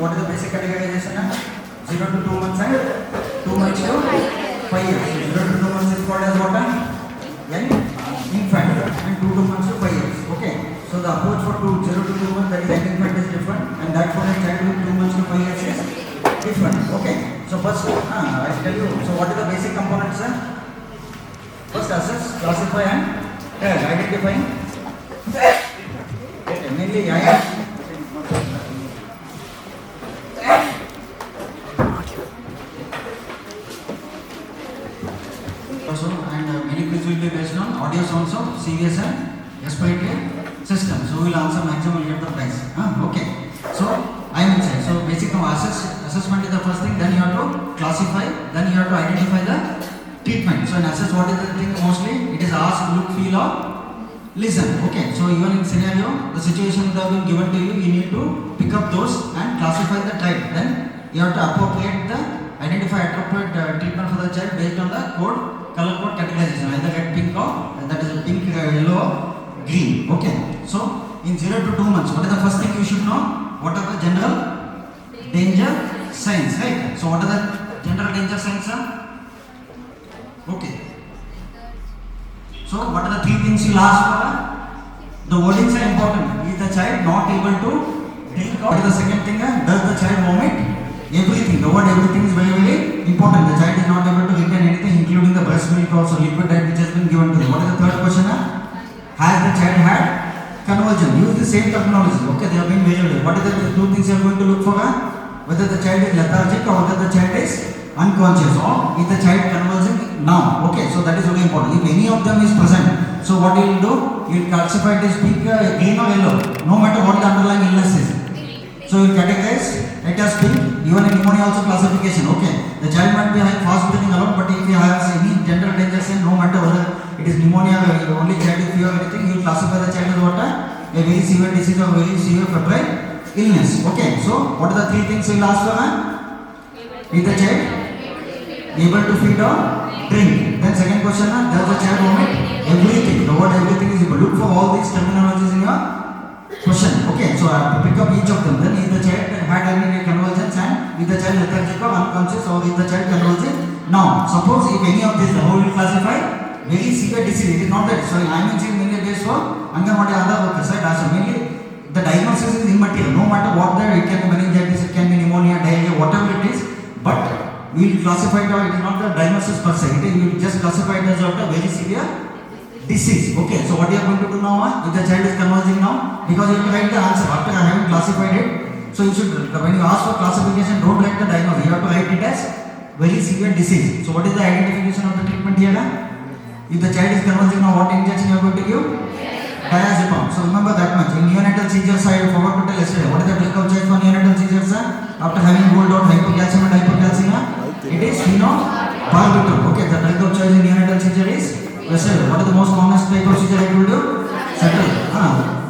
what is the basic categorization? 0 to 2 months and 2 months to 5 years. 0 to 2 months is called as what? Young infant, and 2 to months to 5 years. Okay. So the approach for 0 to 2 months, that is young infant, is different, and that for a child with 2 months to 5 years is different. Okay. So first, I'll tell you. So what are the basic components? First, assess, classify, and identify. Mainly, also, and many quiz will be based on audio sounds of CVS and respiratory system. So we will answer maximum, will get the prize. Okay. So I am inside. So basic assessment is the first thing. Then you have to classify. Then you have to identify the treatment. So in assess, what is the thing mostly? It is ask, look, feel, or listen. Okay. So even in scenario, the situation that have been given to you, you need to pick up those and classify the type. Then you have to identify appropriate treatment for the child based on the color code categorization. Either red, pink, or that is pink, yellow, or green. Okay. So in 0 to 2 months, what is the first thing you should know? What are the general danger signs, right? So what are the general danger signs? Okay. So what are the 3 things you ask for? The wordings are important. Is the child not able to drink? What is the second thing? Does the child vomit? Everything. The word everything is very, very important. The child is not able to retain anything, including the breast milk also, liquid diet which has been given to them. What is the third question? Has the child had convulsion? Use the same terminology. Okay, they have been measured. What are the 2 things you are going to look for? Whether the child is lethargic or whether the child is unconscious, or is the child convulsing now. Okay, so that is very important. If any of them is present, so what you will do? You will classify it as pink, green, or yellow, no matter what the underlying illness is. So you will categorize it as pink. Even in pneumonia also classification. Okay, the child might be having fast breathing alone, but if he has any general danger sign, no matter whether it is pneumonia, only child with fever or anything, you will classify the child as what? A very severe disease or very severe febrile illness. Okay, so what are the 3 things you will ask for? Is the child able to feed or drink? Then second question, does the child vomit? Everything. The word everything is equal. Look for all these terminologies in your question. Okay, so I have to pick up each of them. Then if the child had any convulsions, and if the child lethargic or unconscious, or if the child convulsing now. Suppose if any of these, how will you classify? Very severe disease. It is not that. So I am saying mainly based for Anganwadi other workers, right? So mainly the diagnosis is immaterial. No matter what that, it can be meningitis, it can be pneumonia, diarrhea, whatever it is. But we will classify it out. It is not the diagnosis per se. We will just classify it as a very severe disease. Okay. So what you are going to do now? If the child is convulsing now, because you have to write the answer after having classified it. So you should, when you ask for classification, don't write the diagnosis. You have to write it as very severe disease. So what is the identification of the treatment here? If the child is convulsing now, what injection you are going to give? Diazepam. So remember that much. In neonatal seizures, I forgot to tell yesterday. What is the drug of choice for neonatal seizures? After having ruled out hypocalcemia and hypocalcemia, it is phenobarbital. Okay, the drug of choice in neonatal seizure is Vesel. What is the most commonest type of seizure I told you? Settle.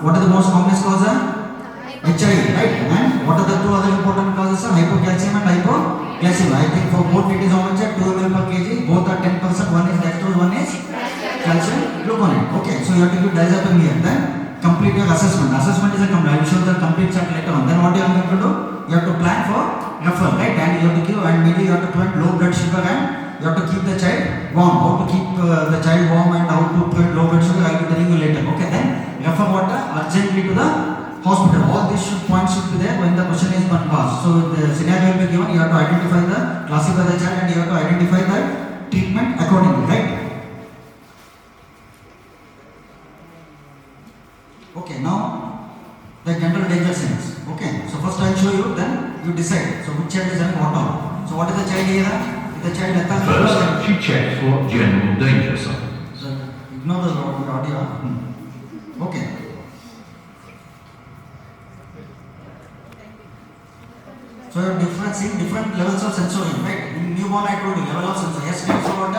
What is the most commonest cause? HIV, right? And what are the 2 other important causes? Hypocalcemia and hypoglycemia. I think for both it is how much? 2 ml per kg. Both are 10%. One is dextrose, one is calcium gluconate. Okay, so you have to give diazepam here. Then complete your assessment. Assessment is a complete. I will show the complete chart later on. Then what you are going to do? You have to plan for referral, right? And you have to give, and maybe you have to prevent low blood sugar, and you have to keep the child warm. How to keep the child warm and how to prevent low blood sugar, I will be telling you later. Okay, then refer water urgently to the hospital. All these points should be there when the question is not passed. So the scenario will be given. You have to identify classify the child, and you have to identify the treatment accordingly, right? Okay, now the general danger signs. Okay, so first I will show you, then you decide. So which child is having what all. So what is the child here? Is the child lethargic? First, she checks for general danger signs. So ignore the audio. Okay. So you are seeing different levels of sensorium, right? In newborn I told you, level of sensorium. Yes, stands for what?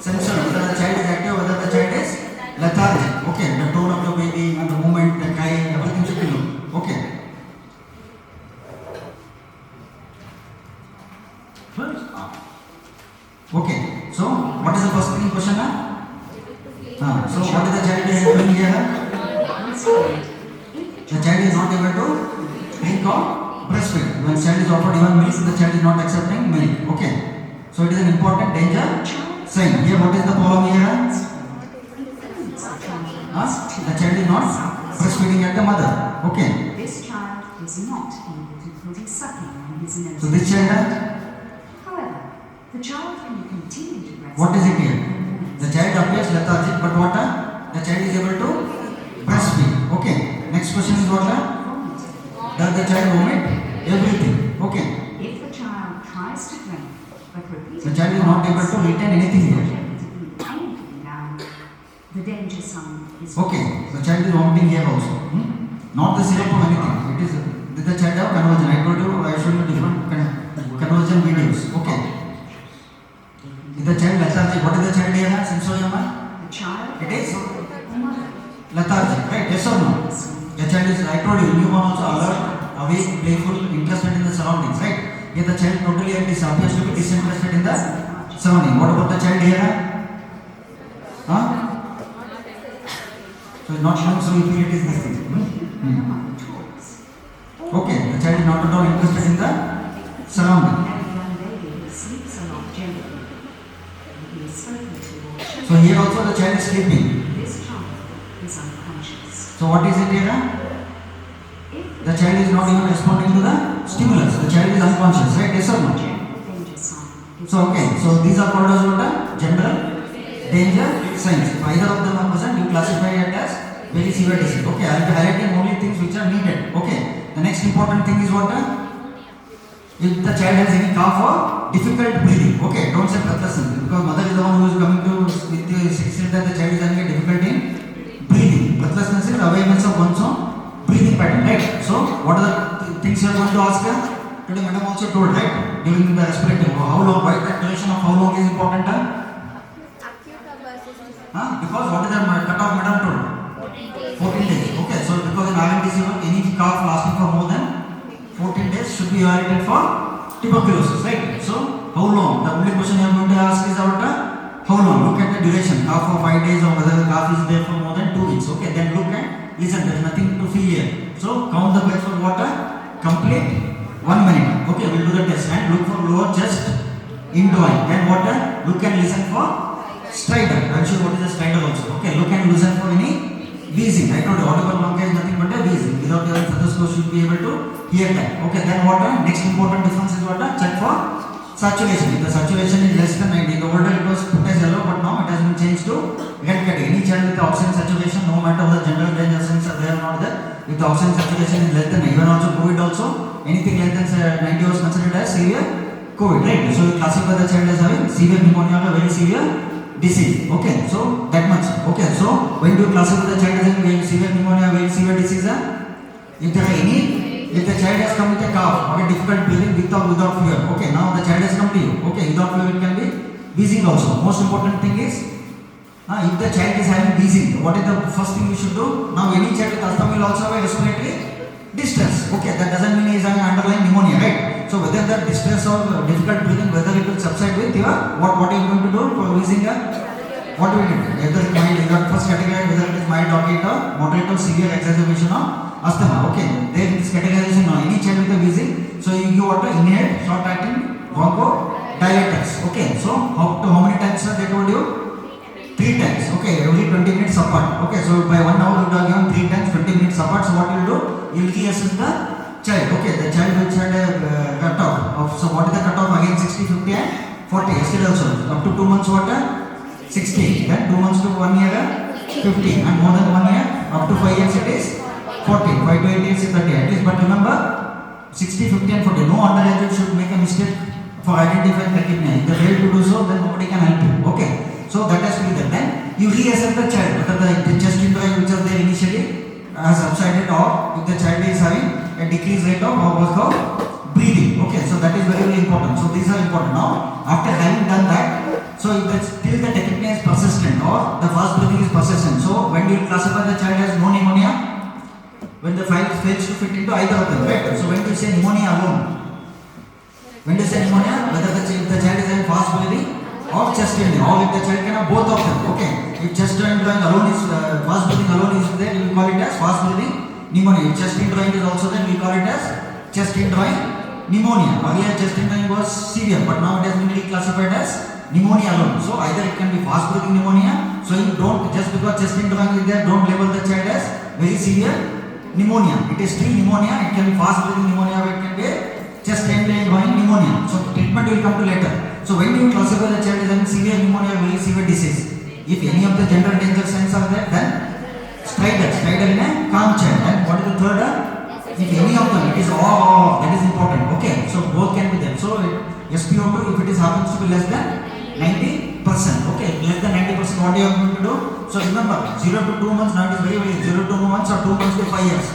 Sensorium. Whether the child is active, whether the child is lethargic. Okay, the tone of your baby and the movement, the cry, everything should be known. Okay. First, Okay. So what is the first thing question? So what is the child is doing here? The child is not able to drink or breastfeed. When child is offered even milk, the child is not accepting milk. Okay. So it is an important danger sign. Here, what is the problem here? The child is not breastfeeding at the mother. Okay. This child is not able to put his sucking on his nose. So this child, However, the child can continue to breastfeed. what is it here? The child appears lethargic, but what? The child is able to breastfeed. Okay. Next question is what? Does the child vomit? Everything. Okay. If the child tries to drink, but repeatedly The child is not able to retain anything here. painfully down, the danger sign is Okay. The child is vomiting here also. Not the syrup or anything. It is. Did the child have conversion? I told you. I showed you different conversion videos. Okay. Is the child lethargic? What is the child here? Sensoyama? the child It is or mother. lethargic, right? Yes or no? The child is, I told you, newborn also alert, awake, playful, interested in the surroundings, right? Here the child totally appears to be disinterested in the surrounding. What about the child here? Huh? So it's not shown, so you feel it is this thing. The mother talks. Okay, the child is not at all interested in the surrounding. A young baby who sleeps a lot generally. He is spoken to or shown. So here also the child is sleeping. This child is unconscious. So what is it here? If The child is not even responding to the stimulus. The child is unconscious, right? Yes or no? general danger sign is So okay, so these are called as what? General danger signs. If either of them are present, you classify it as very severe disease. Okay, I will be highlighting only things which are needed. Okay, the next important thing is what? If the child has any cough or difficult breathing. Okay, don't say breathlessness because mother is the one who is coming to with the extent that the child is having a difficulty in breathing. Breathlessness is awareness of one's own breathing pattern, right? So what are the things you are going to ask her? Today, madam also told, right? During the respiratory, how long? Why that duration of how long is important? Because what is the cutoff, madam told? 14 days. Okay, so because in RMDC, any cough lasting for more than 14 days should be evaluated for tuberculosis, right? So how long? The only question you are going to ask is about how long? Look at the duration. Cough for 5 days or whether the cough is there for more than 2 weeks. Okay, then look at, listen, there is nothing to feel here. So count the breaths for water, complete 1 minute. Okay, we'll do the test and look for lower chest indwelling. Then water, look and listen for stridor. I'm sure what is a stridor also. Okay, look and listen for any wheezing. I told you audible bronchi is nothing but a wheezing. Without your stethoscope, you should be able to hear that. Okay, then water. Next important difference is water. Check for saturation. If the saturation is less than 90, the older it was put as yellow, but now it has been changed to red category. Any child with the oxygen saturation, no matter the general danger signs are there or not there, if the oxygen saturation is less than, even also COVID also, anything less than 90 was considered as severe COVID, right? So we classify the child as having severe pneumonia or very severe disease. Okay, so that much. Okay, so when do you classify the child as having severe pneumonia, very severe disease? If there are any, if the child has come with a cough or a difficult breathing with or without fever, okay, now the child has come to you. Okay, without fever it can be wheezing also. Most important thing is, if the child is having wheezing, what is the first thing you should do? Now any child with asthma will also have a respiratory distress. Okay, that doesn't mean he is having underlying pneumonia, right? So whether that distress or difficult breathing, whether it will subside with your, what are you going to do for wheezing? What do we do? Whether it mild, you have first category, whether it is mild or moderate or severe exacerbation of asthma. Okay, there in this categorization now, any child with a wheezing, so you give what? Inhaled, short acting, bronchodilators. Okay, so how many times sir, they told you? 3 times. Okay, every 20 minutes apart. Okay, so by 1 hour you have given 3 times, 20 minutes apart. So what you will do? You will reassess the child. Okay, the child which had a cutoff of, so what is the cutoff again? 60, 50 and 40. Yesterday also. Up to 2 months what? 60. Then 2 months to 1 year 50. And more than 1 year, up to 5 years it is 40. 5 to 8 years is 30. At least, but remember 60, 50 and 40. No undergraduate should make a mistake for identifying tachypnea. If they fail to do so, then nobody can help you. Okay. So that has to be there. Then you reassess the child whether the chest injury which was there initially has subsided or if the child is having a decreased rate of breathing. Okay, so that is very, very important. So these are important. Now, after having done that, so if still the tachypnea is persistent or the fast breathing is persistent, so when do you classify the child as no pneumonia? When the file fails to fit into either of them, right? So when do you say pneumonia alone? When do you say pneumonia? Whether the child is having fast breathing or chest injury, or if the child can have both of them. Okay, if chest indwelling alone is fast breathing alone is there, we will call it as fast breathing pneumonia. If chest indwelling is also there, we call it as chest indwelling pneumonia. Earlier chest injury was severe, but now it has been reclassified as pneumonia alone. So either it can be fast breathing pneumonia. So you don't, just because chest injury is there, don't label the child as very severe pneumonia. It is still pneumonia. It can be fast breathing pneumonia, or it can be chest going pneumonia. So treatment will come to later. So when you classify the child as having severe pneumonia, very severe disease, if any of the general danger signs are there, then stridor in a calm child. And what is the third? If any of them, it is all, that is important. Okay, so both can be there. So SpO2, if it is happens to be less than 90%, okay, less than 90%, what you are going to do? So remember, 0 to 2 months, now it is very, very 0 to 2 months or 2 months to 5 years.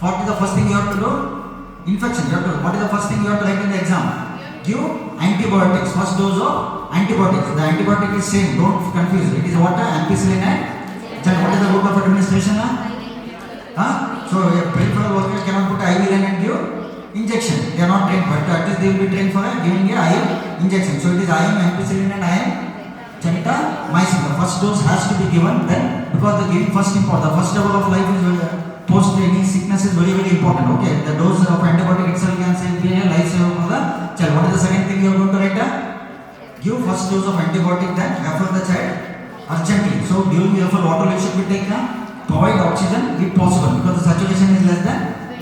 What is the first thing you have to do? Infection. You have to, what is the first thing you have to write in the exam? Give antibiotics, first dose of antibiotics. The antibiotic is same, don't confuse. It is what? Ampicillin and what is the route of administration? So a peripheral worker cannot put IV line and give injection. They are not trained, but at least they will be trained for giving a IM injection. So it is IM ampicillin and IM gentamicin. The first dose has to be given then, because the giving first important. The first level of life is post any sickness is very, very important. Okay, the dose of antibiotic itself can save be a life saver for the child. What is the second thing you are going to write? Give first dose of antibiotic, then refer the child urgently. So during the referral, what all you should be taken? Provide oxygen if possible, because the saturation is less than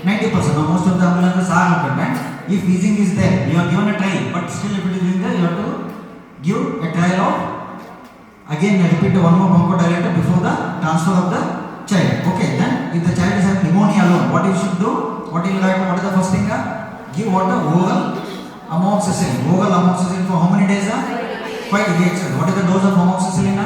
90%. Now most of the ambulances are open, and if wheezing is there, you are given a trial, but still if it is in there, you have to give a trial of, again I repeat, one more bronchodilator before the transfer of the child. Okay, then if the child is having pneumonia alone, what you should do? What you will write? What is the first thing? Give water, oral amoxicillin. Oral amoxicillin for how many days? 5 days. What is the dose of amoxicillin?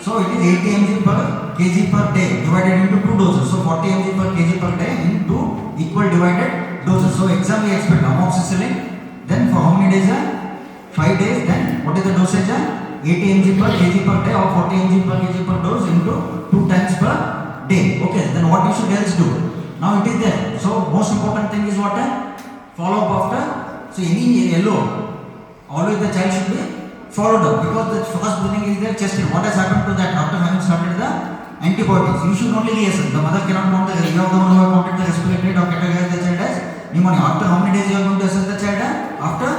So it is 80 mg per kg per day divided into 2 doses. So 40 mg per kg per day into equal divided doses. So exam we expect amoxicillin. Then for how many days? 5 days. Then what is the dosage? 80 mg per kg per day or 40 mg per kg per dose into 2 times per day. Okay. Then what you should else do? Now it is there. So most important thing is what? Follow up after. So any yellow, always the child should be followed up, because the first breathing is there, chest in. What has happened to that after having started the antibiotics? You should only liaison. The mother cannot count the, you are the one who have counted the respiratory rate or categorize the child as pneumonia. After how many days you are going to assess the child? After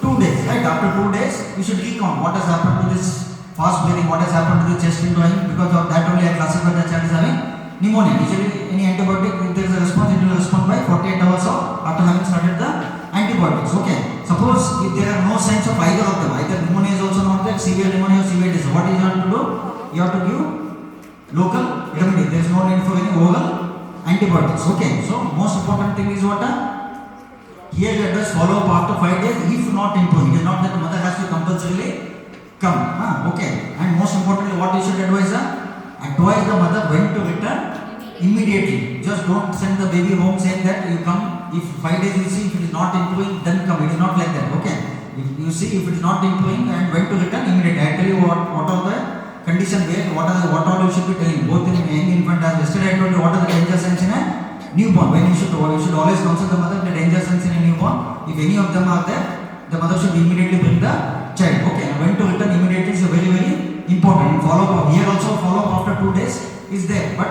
2 days, right? After 2 days, you should recount what has happened to this fast breathing, what has happened to the chest indwelling, because of that only I classify the child is having pneumonia. Usually any antibiotic, if there is a response, it will respond by 48 hours after having started the antibiotics. Okay. Suppose if there are no signs of either of them, either pneumonia is also not there, severe pneumonia or severe disease, what is you have to do? You have to give local remedy. There is no need for any oral antibiotics. Okay. So most important thing is what? Here you address follow up after 5 days. If not improving, it is not that the mother has to compulsorily come. Okay. And most importantly, what you should advise? Advise the mother when to return immediately. Just don't send the baby home saying that you come. If 5 days you see, if it is not improving, then come. It is not like that. Okay. If you see if it is not improving, and when to return immediately. I tell you what are the condition where what all you should be telling, both in young infant as yesterday I told you what are the danger signs in a newborn. When you should always counsel the mother the danger signs in a newborn. If any of them are there, the mother should immediately bring the child. Okay. And when to return immediately is very, very important. Follow up here also, follow up after 2 days is there, but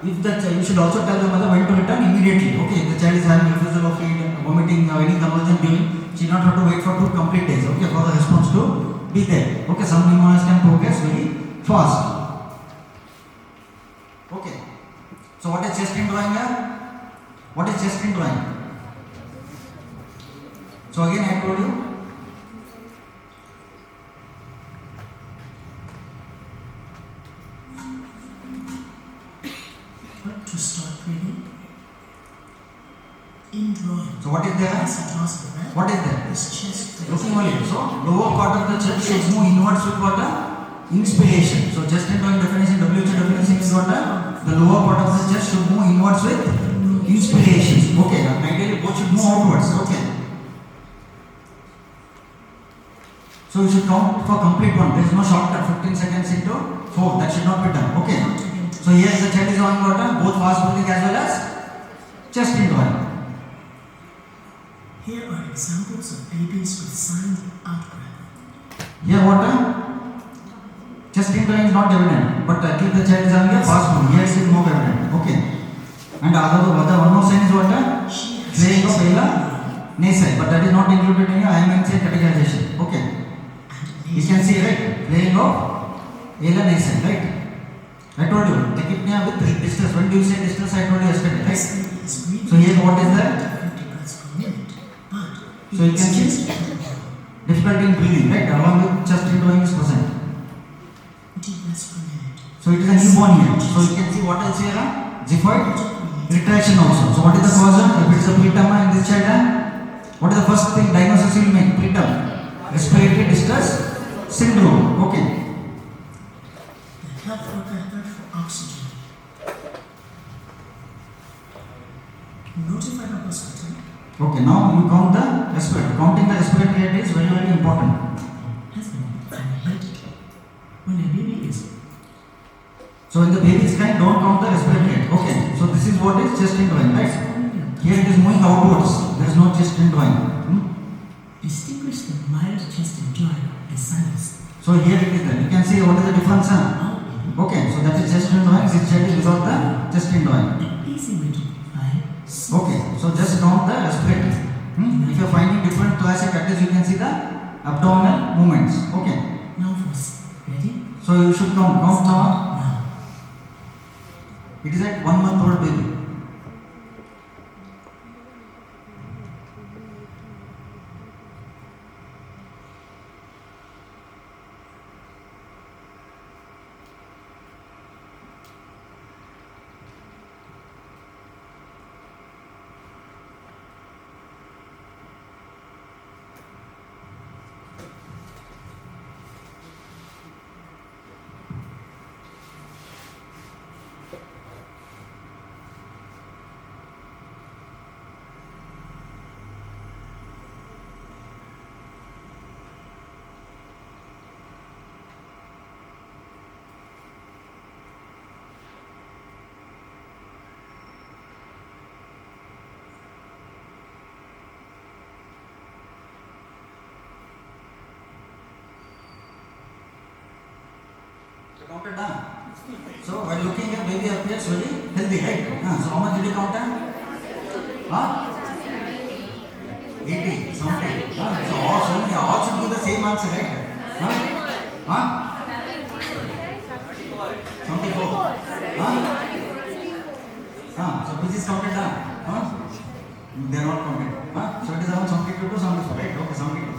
if the child, you should also tell the mother when to return immediately. Okay, if the child is having refusal of feed, vomiting, or any convulsion during, she not have to wait for 2 complete days. Okay, for the response to be there. Okay, some pneumonias can progress very fast. Okay, so what is chest indwelling? What is chest indwelling? So again I told you. To start breathing. Indwelling. So what is there? What is there? This chest. Looking only. So lower part of the chest should move inwards with what? Inspiration. So chest indwelling definition, WHO definition is what? The lower part of the chest should move inwards with inspiration. Okay. Ideally both should move outwards. Okay. So you should count for complete one. There is no shortcut. 15 seconds into 4. That should not be done. Okay. So here the child is on water, both fast breathing as well as chest indwelling. Here are examples of babies with silent out-breath. Here water, chest indwelling is not evident, but if the child is having a fast breathing, here it is more evident. Okay. And other one more sign is what? She has Playing of chosen Ela Nasa, but that is not included in your IMNC categorization. Okay. You can see, right? Playing of Ela Nasa, right? I told you, tachypnea with distress. When do you say distress? I told you yesterday, right? So here what is that? So you can see difficulty in breathing, right? Along with chest indwelling is present. So it is a newborn here. So you can see what else here? Xiphoid retraction also. So what is the cause? If it is a preterm in this child, what is the first thing diagnosis you will make? Preterm respiratory distress syndrome. Okay. The health worker for oxygen. Notify the hospital. Okay, now you count the respiratory. Counting the respiratory rate is very, very important. Husband, I'm headache. When a baby is So in the baby's crying, don't count the respiratory rate. Okay, so this is what is chest indwelling, right? Here it is moving outwards. There is no chest indwelling. distinguish the mild chest and joy as sinus. So here it is there. You can see what is the difference. Okay, so that is chest indwelling. This child is without the chest indwelling. An easy way to find. Okay, so just count the respiratory. If you are finding different classic actors, you can see the abdominal movements. Okay, Now for ready? so you should count now. Now. It is at 1 month old baby. Counted down. So while looking at baby appears very healthy, right? So how much did you count? 80, 70. So all should be the same answer, right? 74. So which is counted down? They are not counted. So it is around 72 to 74, right? Okay, 72.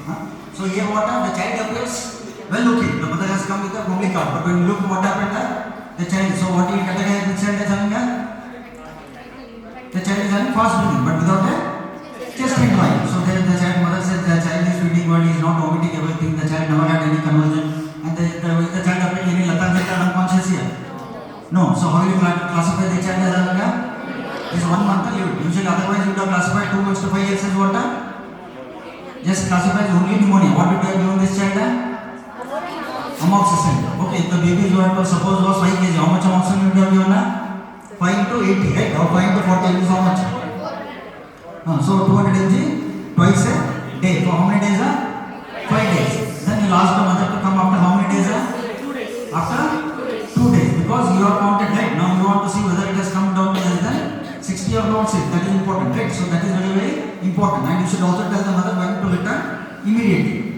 So here what? The child appears well looking. The mother has come with a homely card. But when you look what happened, the child. So what do you categorize the child as having? The child is having fast breathing, but without a chest indwelling. So there the child mother says the child is feeding but he is not vomiting everything. The child never had any convulsion, and the child appearing any lethargic and unconscious here. No. So how will you classify the child as having? Is 1 month old. Usually otherwise you would have classified 2 months to 5 years as what? Just classifies only pneumonia. What did you have given this child? Amoxicillin. Okay, if the baby was suppose was 5 kg, how much amoxicillin would you have given? 5 to 80, right? Or 5 to 40 is how much? So 200 mg twice a day. For how many days? 5 days. Then you ask the mother to come after how many days? 2 days. After 2 days. Because you are counted, right? Now you want to see whether it has come down to less than 60 or not 60. That is important, right? So that is very, very important. And you should also tell the mother when to return immediately.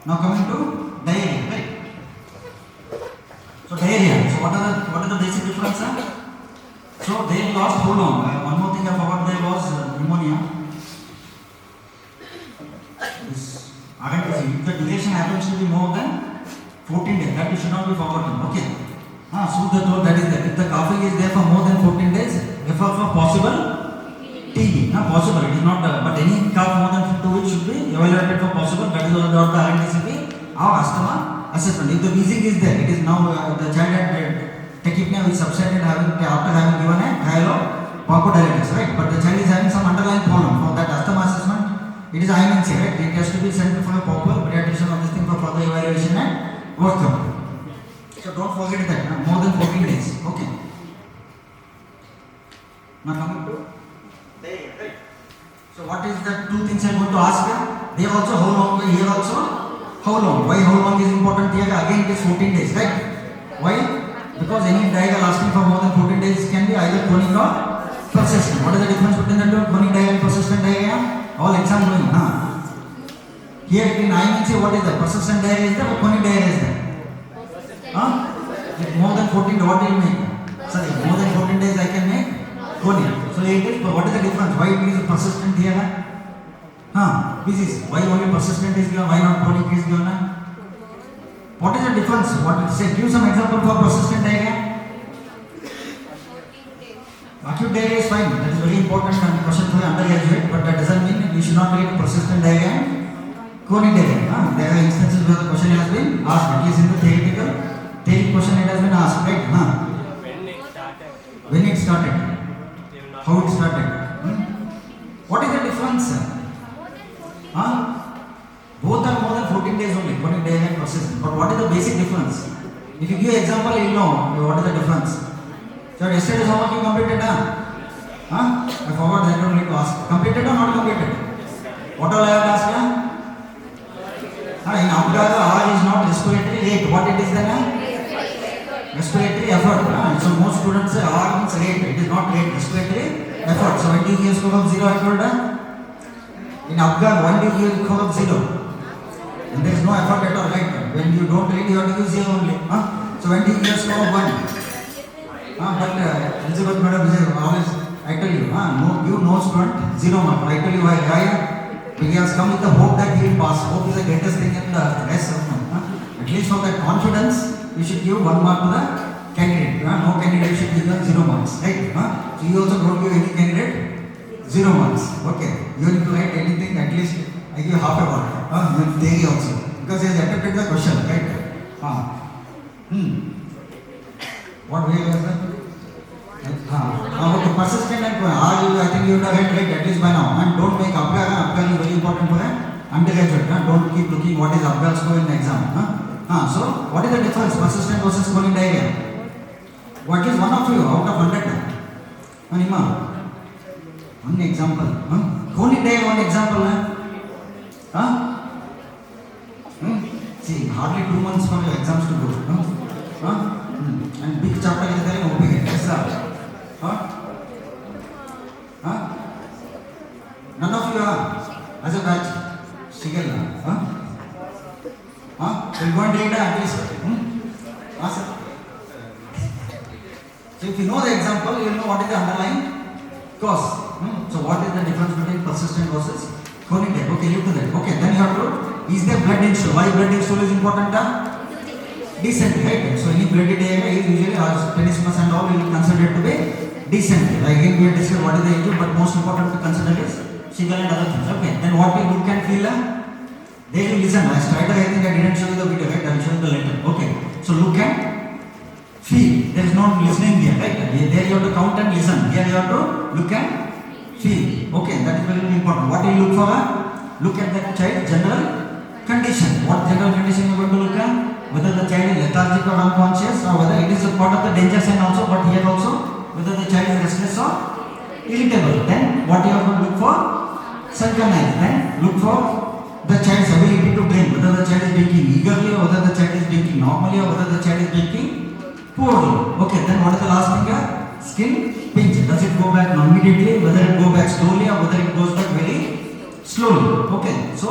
Now coming to diarrhea, right? So diarrhea. So what are the basic difference? So they lost how long? One more thing I forgot. There was pneumonia. This RNTC. If the duration happens to be more than 14 days, that should not be forgotten. Okay. Soothe the throat. That is there. If the coughing is there for more than 14 days, refer for possible TB. Possible. It is not. But any cough more than 2 weeks should be evaluated for possible. That is what the RNTCP or asthma assessment. If the wheezing is there, it is now the child had tachypnea which subsided after having given a trial of bronchodilators, right? But the child is having some underlying problem. For that asthma assessment, it is IMNC, right? It has to be sent for a proper pediatrician of this thing for further evaluation and workup. So don't forget that. More than 14 days. Okay. Now coming to diarrhea, right? So what is the two things I am going to ask here? There also how long, here also how long. Why how long is important here? Again it is 14 days, right? Why? Because any diarrhea lasting for more than 14 days can be either chronic or persistent. What is the difference between the two? Chronic diarrhea and persistent diarrhea? All exam going, Here in I means what is the persistent diarrhea is there or chronic diarrhea is there? If more than 14 days, what will you make? Sorry, more than 14 days I can make chronic. So it is, what is the difference? Why it is persistent here? This is why only persistent is given, why not chronic is given? What is the difference? What it say? Give some example for persistent diarrhea. Acute diarrhea is fine. That is very important and question for undergraduate, but that doesn't mean we should not read persistent diarrhea and chronic diarrhea. There are instances where the question has been asked, at least in the theoretical question it has been asked, right? When it started. How it started. What is the difference? Both are more than 14 days only, chronic diarrhea and persistent. But what is the basic difference? If you give example, you will know what is the difference. So yesterday's homework you completed, I forgot that I don't need to ask. Completed or not completed? What all I have asked? In Abgaga, R is not respiratory rate. What it is then? Respiratory effort. So most students say R means rate. It is not rate, respiratory effort. So when do you give score of 0, I told her? In Abgaga, when do you give score of 0? And there is no effort at all, right? When you don't read, you have to use 0 only. So when do you give score of 1? But Elizabeth Madam is always, I tell you, give no student 0 mark. I tell you why. He has come with the hope that he will pass. Hope is the greatest thing in the rest of them. At least for that confidence, you should give 1 mark to the candidate. No candidate should give them 0 marks, right? So you also don't give any candidate 0 marks. Okay. Even if you write anything, at least I give half a mark. Even theory also. Because he has attempted the question, right? What way was that? Okay, persistent and I think you would have read at least by now. And don't make Abgal. Abgal is very important for an undergraduate. Don't keep looking what is Abgal score in the exam. So, what is the difference? Persistent versus chronic diarrhea? What is one of you out of 100? One example. Chronic diarrhea, one example. See, hardly 2 months for your exams to go. And big chapter is there in OPG. Yes, sir. None of you are as a batch. Still, we'll go and read at least. Sir. So if you know the example, you will know what is the underlying cause. So what is the difference between persistent versus chronic diarrhea? Okay, look to that. Okay, then you have to, is there blood in stool? Why blood in stool is important? Decent, right? So any bloody diarrhea is usually tenesmus and all will be considered to be decent. Again, we have discussed what is the issue, but most important to consider is Shigal and other things. Okay, then what we look and feel? They will listen. As writer, I think I didn't show you the video, right? I will show you the letter. Okay, so look and feel. There is no listening here, right? There you have to count and listen. Here you have to look and feel. Okay, that is very important. What do you look for? Look at that child general condition. What general condition you are going to look at? Whether the child is lethargic or unconscious, or whether it is a part of the danger sign also, but here also, whether the child is restless or irritable. Then what you have to look for? Synchronize. Then look for the child's ability to drink, whether the child is drinking eagerly or whether the child is drinking normally or whether the child is drinking poorly. Okay, then what is the last thing? Skin pinch. Does it go back immediately, whether it goes back slowly or whether it goes back very slowly. Okay, so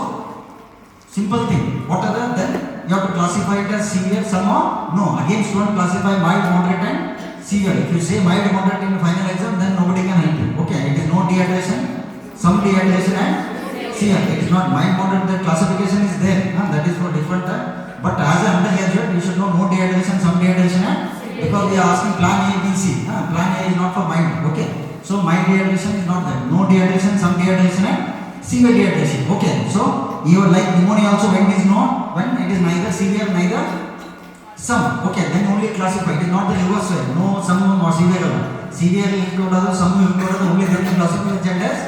simple thing. What are the then? You have to classify it as severe, some or no. Again, student classify mild, moderate and severe. If you say mild, moderate in the final exam, then nobody can help you. Okay, it is no dehydration, some dehydration and severe. It is not mild, moderate, the classification is there. That is for different but as an undergraduate, you should know no dehydration, some dehydration and because we are asking plan A, B, C. Plan A is not for mild. Okay, so mild dehydration is not there. No dehydration, some dehydration and severe dehydration. Okay, so you like pneumonia also when it is not, when it is neither severe neither some. Okay, then only classify. It is not the reverse way. No some or severe. Severe include some include only then you classify the child as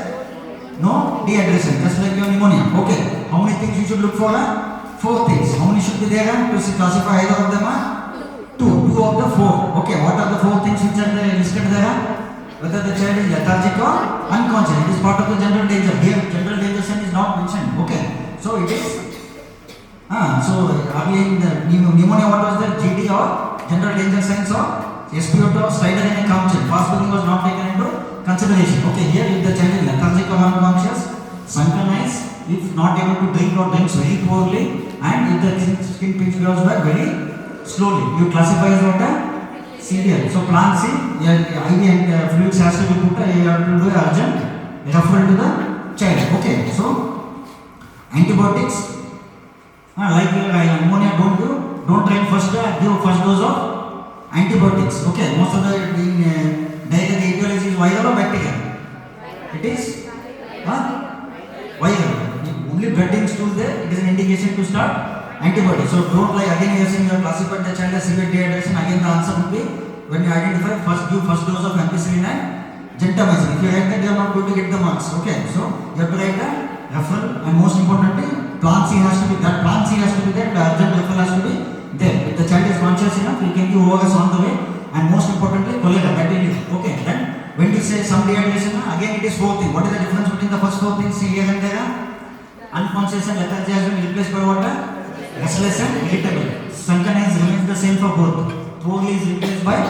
no dehydration, just like your pneumonia. Okay, how many things you should look for? 4 things. How many should be there to classify either of them? 2 of the 4. Okay, what are the 4 things which are there listed there? Whether the child is lethargic or unconscious. It is part of the general danger. Here, general danger sign is not mentioned. Okay. So it is So again, the pneumonia, what was the GD or general danger signs or SpO2 or stridor in a council. Fast breathing was not taken into consideration. Okay, here if the child is lethargic or unconscious, sunken eyes, if not able to drink or drinks very poorly, and if the skin pinch goes back very slowly, you classify as what a severe. So plan C, IV and fluids has to be put, you have to do urgent referral to the child. Okay, so antibiotics. Like pneumonia, don't try first give first dose of antibiotics. Okay, most of the diarrhea, the etiology is viral or bacterial? It is viral. Only blood in stool there, it is an indication to start antibiotics. So don't like again you are saying you have classified the child as severe dehydration. Again the answer would be when you identify give first dose of ampicillin and gentamicin. If you write that, you are not going to get the marks. Okay, so you have to write a referral, and most importantly, plan C has to be that. Plan C has to be there. The urgent referral has to be there. If the child is conscious enough, we can give ORS on the way, and most importantly, cholera. That will give. Okay. Then when we say some dehydration, again it is four things. What is the difference between the first four things here and there? Unconscious and lethargy has been replaced by what? Restless and irritable. Sunken eyes remains the same for both. Poorly is replaced by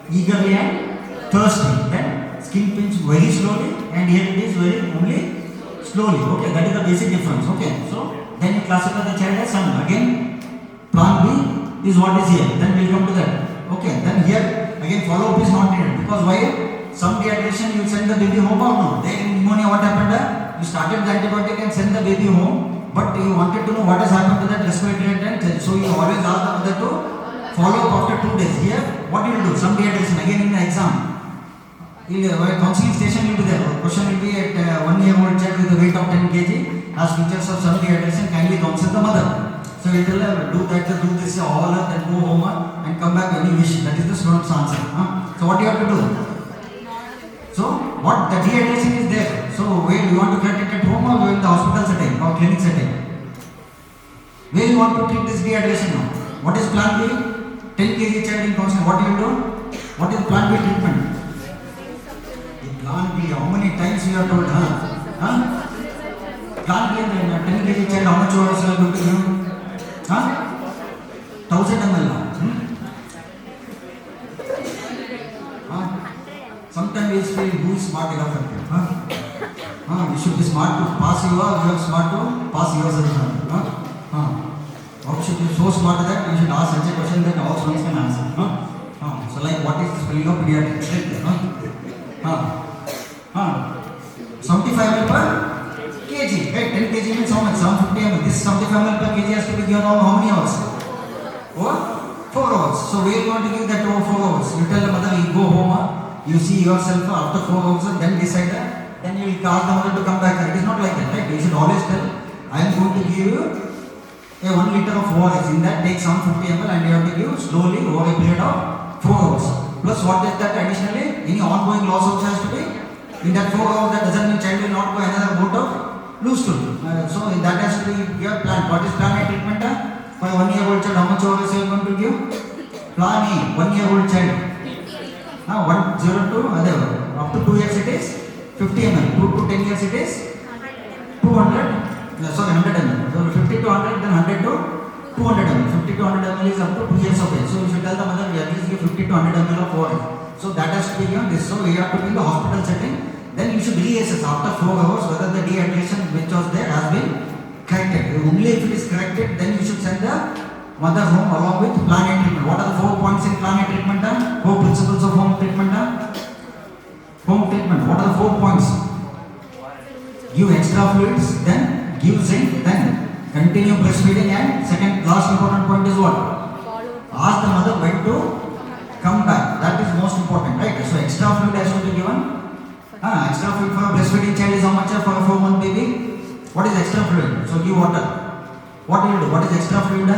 eagerly and thirsty. Then skin pinch very slowly, and here it is very only slowly. Okay, that is the basic difference. Okay, so then you classify the child as some. Again, plan B is what is here. Then we'll come to that. Okay, then here again follow up is not needed because why? Some dehydration you send the baby home or no? There in pneumonia what happened? You started the antibiotic and send the baby home, but you wanted to know what has happened to that respiratory tract. So you always ask the mother to follow up after 2 days. Here, what you will do? Some dehydration again in the exam. Counseling station will be there. Question will be at 1 year old child with a weight of 10 kg has features of some dehydration. Kindly counsel the mother. So we tell her do that, do this, all up, then go home and come back when you wish. That is the student's answer. So what you have to do? So what the dehydration is there. So where you want to get it at home or in the hospital setting or clinic setting? Where you want to treat this dehydration now? What is plan B? 10 kg child in counseling. What do you do? What is plan B treatment? Plan B, how many times you have told? Plan B and 10 kg child, how much ORS you are going to give? 1000 ml. Sometimes we feel who is smart enough at you. You should be smart to pass you or you are smart to pass yourself. Or should be so smart that you should ask such a question that all students can answer. So like what is the spelling of pediatrics? 75 ml per kg, right? 10 kg means how much? 750 ml. This 75 ml per kg has to be given over how many hours? Over 4 hours. So where you want to give that over 4 hours? You tell the mother, you go home, you see yourself after 4 hours and then decide that. Then you will ask the mother to come back. It is not like that, right? You should always tell, I am going to give you a 1 liter of ORS. In that take some 50 ml and you have to give slowly over a period of 4 hours. Plus what is that additionally? Any ongoing loss also has to be in that 4 hours. That doesn't mean child will not go another bout of loose stool. So that has to be your plan. What is plan A treatment? For a 1 year old child, how much ORS you are going to give? Plan A, 1 year old child. 102, up to 2 years it is 50 ml. 2 to 10 years it is 200. 100 ml. So 50 to 100, then 100 to 200 ml. 50 to 100 ml is up to 2 years of age. So you should tell the mother, at least give 50 to 100 ml of ORS. So that has to be given this. So we have to be in the hospital setting. Then you should reassess after 4 hours whether the dehydration which was there has been corrected. Only if it is corrected, then you should send the mother home along with plan A treatment. What are the 4 points in plan A treatment? 4 principles of home treatment. Home treatment. What are the 4 points? Give extra fluids, then give zinc, then continue breastfeeding, and second last important point is what? Ask the mother when to come back. That is most important, right? So extra fluid has to be given. Extra fluid for a breastfeeding child is how much for a 4-month baby? What is extra fluid? So give water. What will you do? What is extra fluid?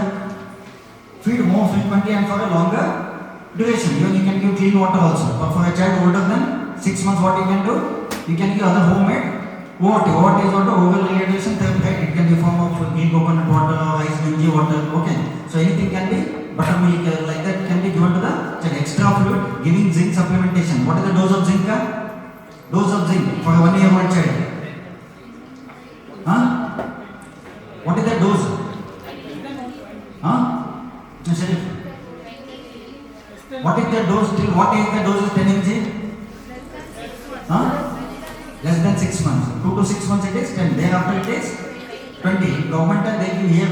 Feed more frequently and for a longer duration. Even you can give clean water also. But for a child older than 6 months, what you can do? You can give other homemade water. What is water? Oral rehydration therapy, right? It can be form of green coconut water or ice Ganji water. Okay. So anything can be buttermilk like that can be given to the child. Extra fluid, giving zinc supplementation. What is the dose of zinc? Dose of zinc for a 1 year old child. What is the dose? What is the dose? Till what age the dose is 10 mg? Huh? Less than 6 months. 2 to 6 months it is 10. Thereafter it is 20. Government they give here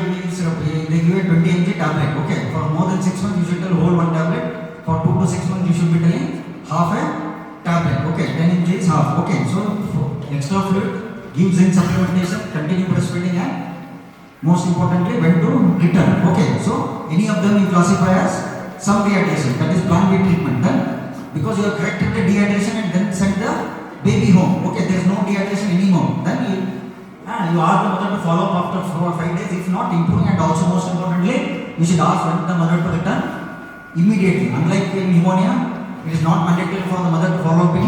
they give a 20 mg tablet. Okay. For more than 6 months you should tell whole one tablet. For 2 to 6 months you should be telling half a tablet. Okay. 10 mg is half. Okay. So extra fluid, give zinc supplementation, continue breastfeeding, and most importantly when to return. Okay. So any of them you classify as some dehydration. That is plan B treatment. Then because you have corrected the dehydration and then sent the baby home. Okay. There is no dehydration anymore. Then you ask the mother to follow up after 4 or 5 days if not improving, and also most importantly you should ask when the mother to return immediately. Unlike in pneumonia, it is not mandatory for the mother to follow up in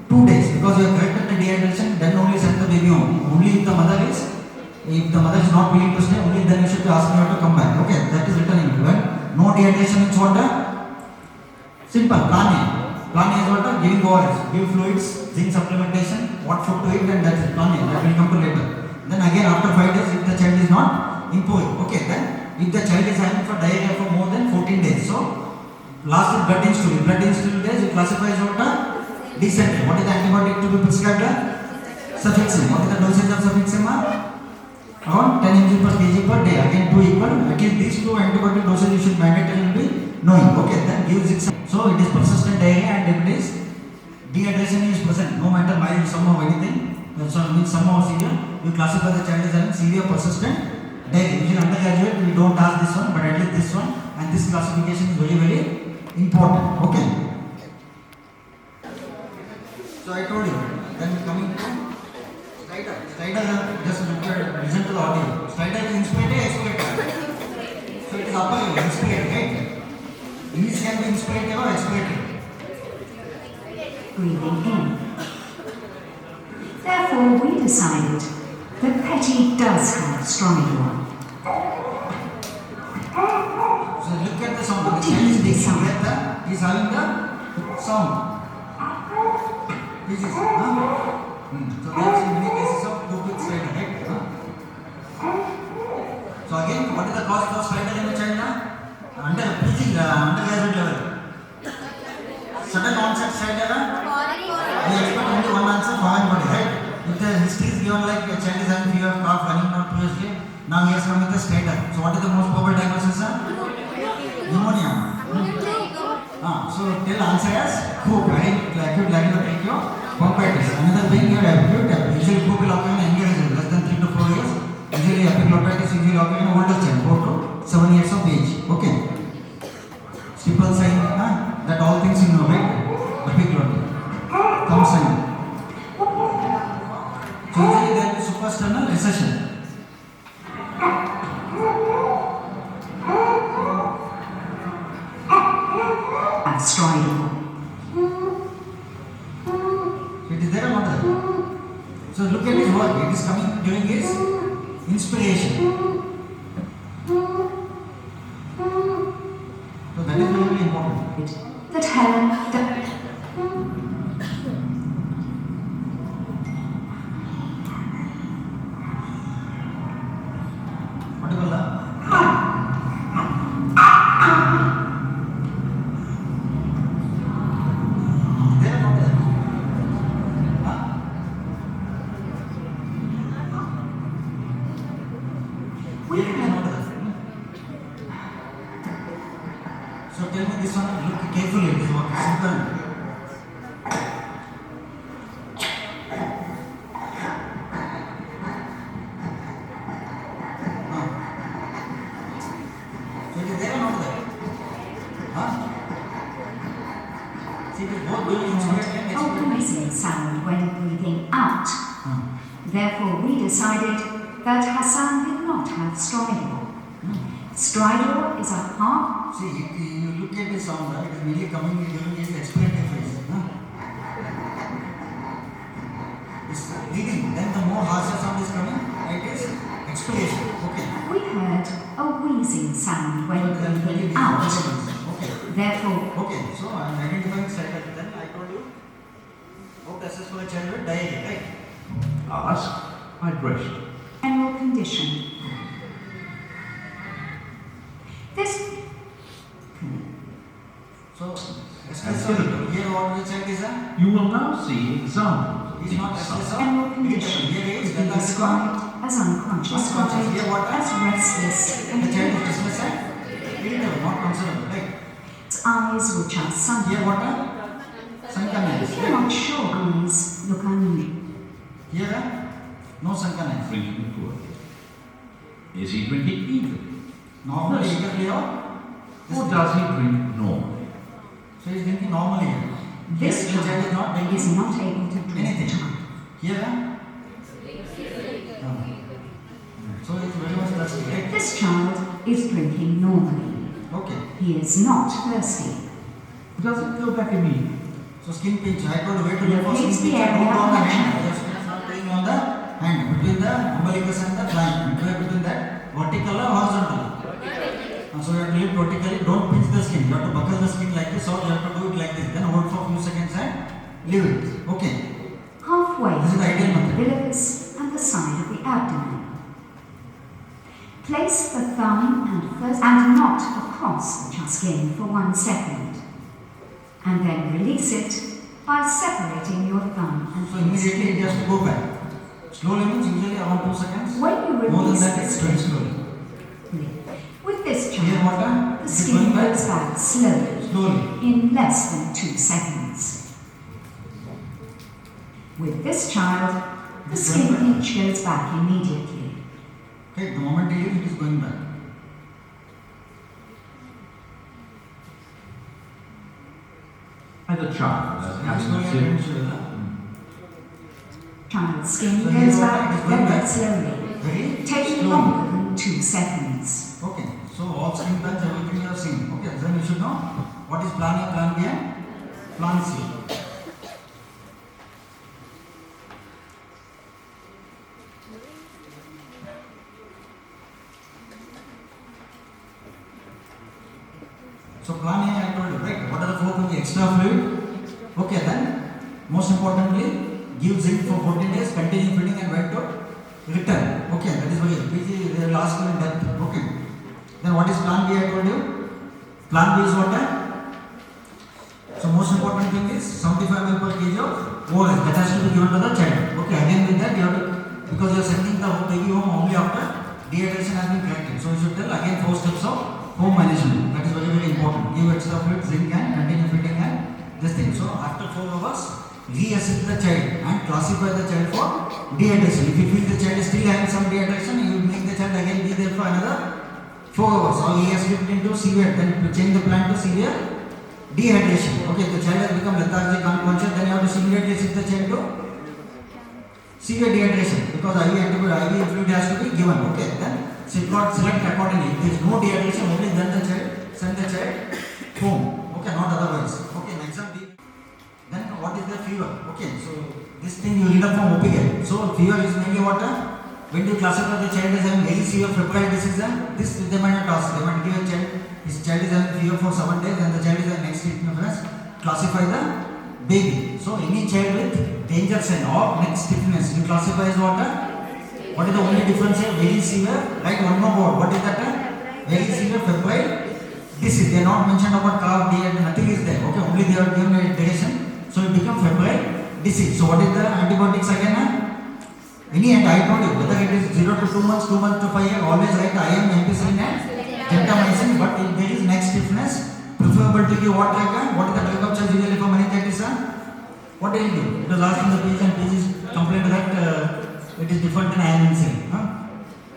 2 days because you have corrected the dehydration, then only send the baby home. Only if the mother is not willing to stay, only then you should be asking her to come back. Okay, that is written in when no dehydration means what? Simple, plan A. Plan A is what? Giving ORS, give fluids, zinc supplementation, what food to eat, and that is plan A. That will come to later. Then again after 5 days if the child is not improving. Okay, then if the child is having for diarrhea for more than 14 days. So last is blood in stool. Blood in stool days you classify as what? Dysentery. What is the antibiotic to be prescribed? Cefixime. What is the dosage of cefixime? Around 10 mg per kg per day. Again 2 equal. At least these two antibiotic dosage you should mandatorily be knowing. Okay, then give 6. So it is persistent diarrhea, and if it is dehydration is present, no matter mild, somehow anything, so means somehow severe, you classify the child as having severe persistent diarrhea. Usually undergraduate we don't ask this one, but at least this one, and this classification is very very important. Okay. So I told you. Then coming to Stridor. Stridor, just look at, listen to the audio. Stridor is inspirator, expirator. So it is upper level, inspirator, right? These can be inspirator or expirator. Breathing in. Therefore, we decided that Petty does have stridor. So look at the sound. The child is taking breath, he is having the sound. This is, So that's in many cases of two-tooth stridor, right? So again, what is the cause of stridor in the child? Undergraduate level. Sudden onset stridor, we expect only one answer, foreign body, right? If the history is given like a child is having fever, cough, running not previously, now he has come with a stridor. So what is the most probable diagnosis? Pneumonia. So tell answer as croup, right? Acute laryngotechnic bronchitis. Another thing you have acute, usually croup will occur in younger age, less than 3 to 4 years. Usually epiglottitis usually occur in older child, 4 to 7 years of age. Okay. Stipple sign, that all things you know, right? Epiglottis. Thumb sign. So usually there will be suprasternal recession. Stridor. It is there or not there? So look at his work. It is coming during his inspiration. So that is very, very important. That Helen, What do you call that? There or not there? Here it is not there. So tell me this one, look carefully, this one is simple. So it is there or not there? See, it is both doing inspiration and a expiration. wheezing sound when breathing out. Therefore, we decided that Hassan did not have stridor. Stridor is a heart. See, if you look at the sound, it is mainly coming during his expiratory phase. It's breathing, then the more harsher sound is coming, it is expiration. Okay. We heard a wheezing sound when breathing out. Okay. Therefore, Okay, so I am identifying stridor. Then I told you how to assess for a child with diarrhea, right? Ask, hydration. general condition. This So the child is a? You will now see examples of He's not these restless signs. or General condition irritable. Here he is, could be that is described as unconscious, unconscious. Here what? as restless and The child is irritable. restless and irritable, not concernable, right? Its eyes which are sunken. Here what? Sunken eyes. If you're not sure, eyes, look only. Here no sunken eyes. Drinking poorly. Is he drinking eagerly? Normally, Yes. eagerly or? Or does he drink normally? So he is drinking normally here. This Here, the child is not child drinking is not able to drink. anything. Here, no. So it's very much thirsty, right? This child is drinking normally. Okay. He is not thirsty. Does it go back immediately? So skin pinch, I told you where to look for Locates skin the pinch. area Don't on the of hand. action. Your skin is not going on the hand. Between the umbilicus and the flank. Between that, vertical or horizontal. So you have to lift vertically. Don't pinch the skin. You have to buckle the skin like this, or you have to do it like this. Then hold for a few seconds and leave it. Okay. Halfway This is the ideal between the method. umbilicus and the side of the abdomen. Place the thumb and first and not across the chest skin for 1 second. And then release it by separating your thumb and So first immediately it finger. has to go back. Slowly means usually around 2 seconds. When you More than release that, the it's skin, very slowly. with this Here child, what? the It is skin going back goes back slowly slowly. in less than 2 seconds. With this child, the skin pinch goes back immediately. Okay, the moment he leaves, it is going back. And the child, as Slowly having and seen slowly. Child's skin So goes here what? It is back going very back slowly, very taking slowly. longer than 2 seconds. Okay, so all skin plans, everything you have seen. Okay, then you should know what is plan A, plan B, and plan C. So plan A, I told you, right? What are the 4 things? Extra fluid. Okay, then most importantly, give zinc for 14 days, continue feeding and wait to return. Okay, that is why PG they will ask you in depth. Okay. Then what is plan B? I told you. Plan B is what? So most important thing is 75 ml per kg of ORS that has to be given to the child. Okay, again with that you have to, because you are sending the baby home only after dehydration has been corrected. So you should tell again 4 steps of home management. That is very very important. Give extra fluid, zinc and continue feeding and this thing. So after 4 hours, reassess the child and classify the child for dehydration. If you feel the child is still having some dehydration, you will make the child again be there for another 4 hours. Or he has slipped into severe, then to change the plan to severe dehydration. Okay, the child has become lethargic, unconscious, then you have to immediately shift the child to severe dehydration because IV fluid has to be given. Okay, then select accordingly. If there is no dehydration, only then the child send the child home. Okay, not otherwise. Okay, next exam. Then what is the fever? Okay, so this thing you read up from OPGAT. So fever is mainly what? When you classify the child as having very severe febrile disease, this they might not ask. They might give a child. His child is having fever for 7 days, and the child is having next stiffness. Classify the baby. So any child with danger sign or neck stiffness, you classify as what? What is the only difference here? Very severe. Write one more word. What is that? Very severe febrile disease. They are not mentioned about calf, nothing is there. Okay, only they are given a direction. So it becomes febrile disease. So what is the antibiotics again? Any and I told you whether it is 0 to 2 months, 2 months to 5 years, always write IM, ampicillin and gentamicin. But if there is neck stiffness, preferable to give what like what is the drug of choice usually for meningitis? What do you do? It was asked in the page and page is complained that it is different in IM and cell.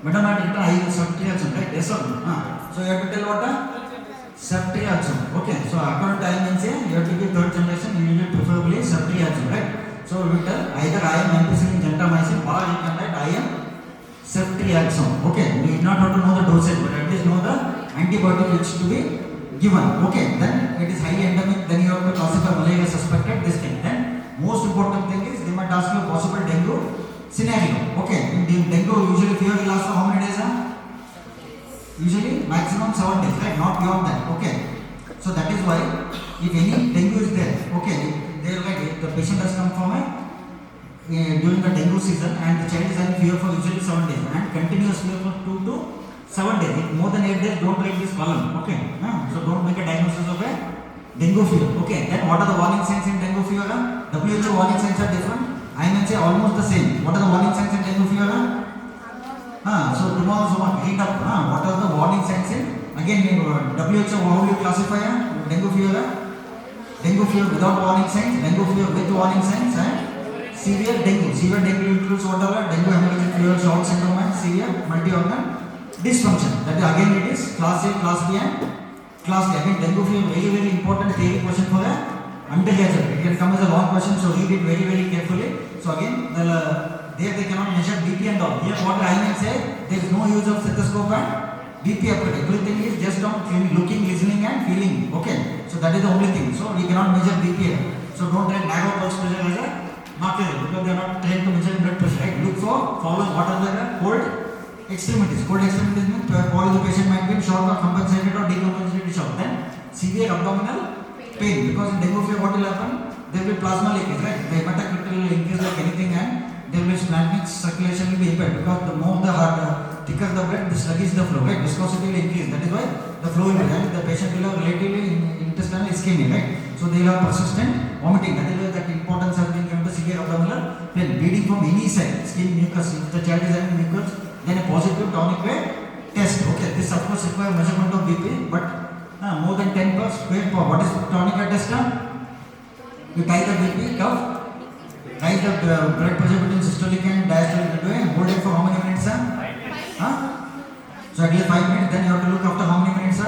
Madam had written IM ceftriaxone, right? Yes or no? So you have to tell what? Ceftriaxone. Okay. So according to IM and cell, you have to give third generation, usually preferably ceftriaxone, right? So we will tell either IM, ampicillin, gentamicin, or you can write IM ceftriaxone. Okay. We need not have to know the dosage, but at least know the antibiotic which to be given. Okay. Then it is highly endemic. Then you have to classify malaria suspected. This thing. Then most important thing is they might ask you a possible dengue scenario. Okay. In dengue, usually fever will last for how many days? Usually maximum 7 days, right? Not beyond that. Okay. So that is why if any dengue is there, okay, they are like the patient has come from during the dengue season and the child is having fever for usually 7 days and continuous fever for 2 to 7 days. If more than 8 days, don't write this column. Okay. So don't make a diagnosis of a Dengue fever. Okay, then what are the warning signs in dengue fever? WHO warning signs are different. I may say almost the same. What are the warning signs in dengue fever? So tomorrow someone read up. What are the warning signs in? Again, WHO, how will you classify dengue fever? Dengue fever without warning signs, dengue fever with warning signs, and severe dengue. Severe dengue includes what are dengue hemorrhagic fever, short syndrome, and severe multi-organ dysfunction. That is, again it is class A, class B, and class D. Again, dengue fever very very important theory question for a undergraduate. It can come as a long question, so read it very very carefully. So again, there they cannot measure BP and all. Here what I may say, there is no use of stethoscope and BP apparatus. Everything is just on looking, listening, and feeling. Okay, so that is the only thing. So we cannot measure BP. So don't take narrow pulse pressure as a marker because they are not trained to measure blood pressure. Right? Look for follow what are the cold extremities. Cold extremities means body the patient might be in shock or compensated or decompensated shock. Then severe abdominal pain, because in dengue fever what will happen? There will be plasma leakage, right? The hematocrit will increase like anything, and there will be plasmic circulation will be impaired because the more the thicker the blood, the sluggish the flow, right? Viscosity will increase. That is why the flow will be high. The patient will have relatively intestinal ischemia, right? So they will have persistent vomiting. That is why that importance has been given to severe abdominal pain, bleeding from any side, skin, mucus. If the child is having mucus, then a positive tonic way test. Okay, this of course requires measurement of BP, but more than 10 per square per. What is tonic way test? You tie the BP curve, rise the blood pressure between systolic and diastolic between, hold it for how many minutes? So at least 5 minutes. Then you have to look after how many minutes?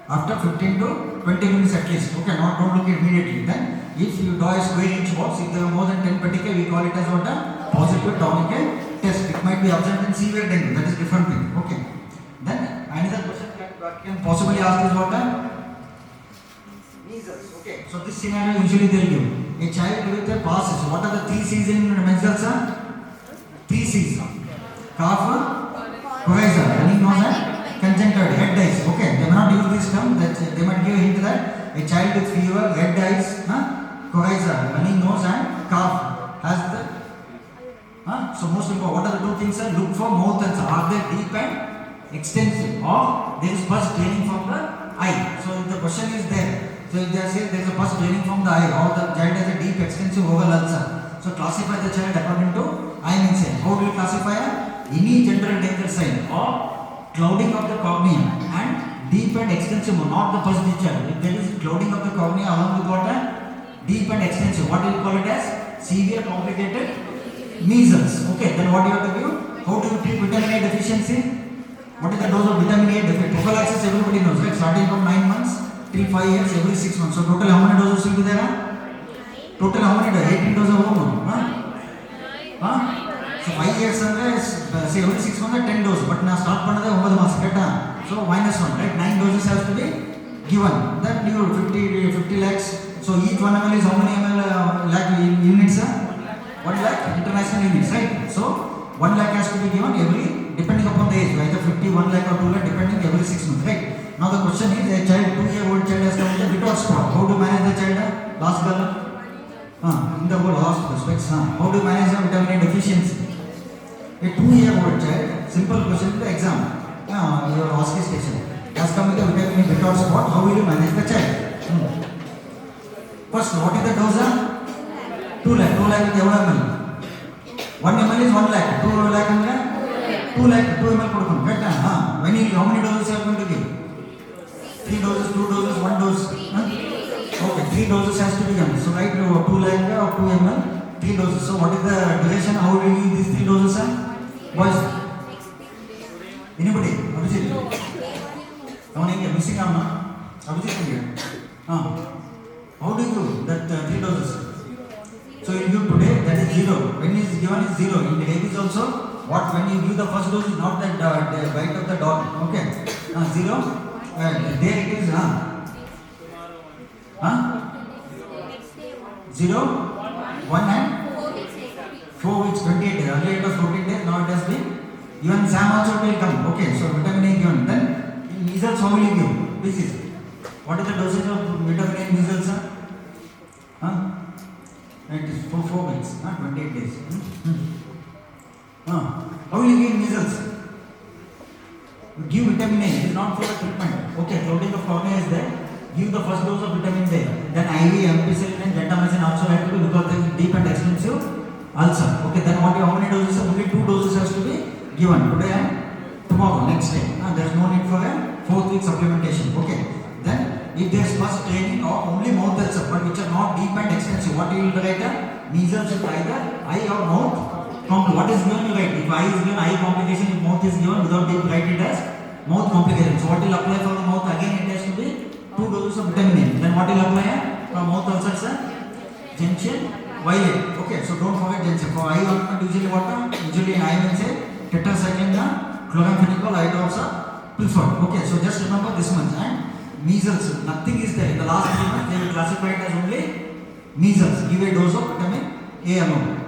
After 15 to 20 minutes at least. Okay, don't look immediately. Then if you draw a square inch box, if there are more than 10 petechiae, we call it as what? Positive tonic test. It might be absent in severe dengue. That is different thing. Okay. Then another question can possibly ask is what? Measles. Okay. So this scenario usually they will give a child with a passes. What are the 3 C's in measles? 3 C's. Cough, coryza, running nose, and conjunctivitis, red eyes. Okay. They may not use this term. That they might give a hint that a child with fever, red eyes, coryza, running nose, and cough has the. So most important, what are the 2 things? Look for mouth and are they deep and extensive, or there is pus draining from the eye. So if the question is there, so if they say there is a pus draining from the eye, or the child has a deep extensive oval ulcer, so classify the child according to eye inside. How do you classify? Any general danger sign or clouding of the cornea and deep and extensive, not the pus discharge. If there is clouding of the cornea along with what? Deep and extensive, what do you call it as? Severe complicated measles. Okay, then what do you have to do? How do you treat vitamin A deficiency? What is the dose of vitamin A deficiency? Prophylaxis everybody knows, right? Starting from 9 months till 5 years, every 6 months. So total how many doses will be there? Total how many? 18 doses of hormone. So 5 years ಅಂದ್ರೆ say every 6 months 10 doses. But now start பண்ணதே 9 மாசம் கேட்டா. So -1, right? 9 doses has to be given. Then you 50 lakhs. So each 1 ml is how many ml lakh units? 1 lakh international units, right? So 1 lakh has to be given every, depending upon the age, either 50, 1 lakh or 2 lakh, depending every 6 months, right? Now the question is, a child, 2-year-old child has come with a Bitot spot. How do you manage the child? Last girl? In the whole hospital, specs. How do you manage the vitamin A deficiency? A 2-year-old child, simple question to the exam. Your hospital station has come with a vitamin A Bitot spot. How will you manage the child? First, what is the dose? 2 lakh. 2 lakh with ml. 1 ml is 1 lakh. 2 lakh and 2 lakh, 2 ml കൊടുക്കണം കേട്ടാ. When you, how many doses are you going to give? 3 doses, 2 doses, 1 dose. Okay, 3 doses has to be given. So right, 2 lakh or 2 ml, 3 doses. So what is the duration? How will you give these 3 doses? Boys? Anybody? Abhijit? Someone here missing arm? Abhijit here. How do you give that 3 doses? So you give today, that is 0. When is given is 0. In the rabies also, what when you give the first dose is not that the bite of the dog. Okay. 0. There it is. 0, 1 and 4 weeks, 28 days. Earlier it was 14 days, now it has been. Even SAM also will come. Okay, so vitamin A given. Then in measles, how will you give? This is. What is the dosage of vitamin A in measles? It is for 4 weeks, 28 days. How will you give measles? You give vitamin A, it is not for the treatment. Okay, clouding of cornea is there. give the first dose of vitamin D. Then IV, ampicillin and gentamicin also have to be because they are deep and extensive ulcer. Okay, then how many doses? Only 2 doses has to be given today and tomorrow, next day. There is no need for a 4th week supplementation. Okay, then if there is first training or only mouth ulcer but which are not deep and extensive, what you will write? Measles with either eye or mouth. What is given you write? If eye is given eye complication, if mouth is given without deep, write it as mouth complication. So what will apply for the mouth? Again it has to be 2 doses of vitamin A. Then what will apply for mouth ulcers? Gentian violet. Okay, so don't forget gentian. For eye ointment usually what? Usually in eye means tetracycline, chloramphenicol, eye drops are preferred. Okay, so just remember this much. And measles, nothing is there. In the last 3 months they will classify it as only measles. Give a dose of vitamin A alone.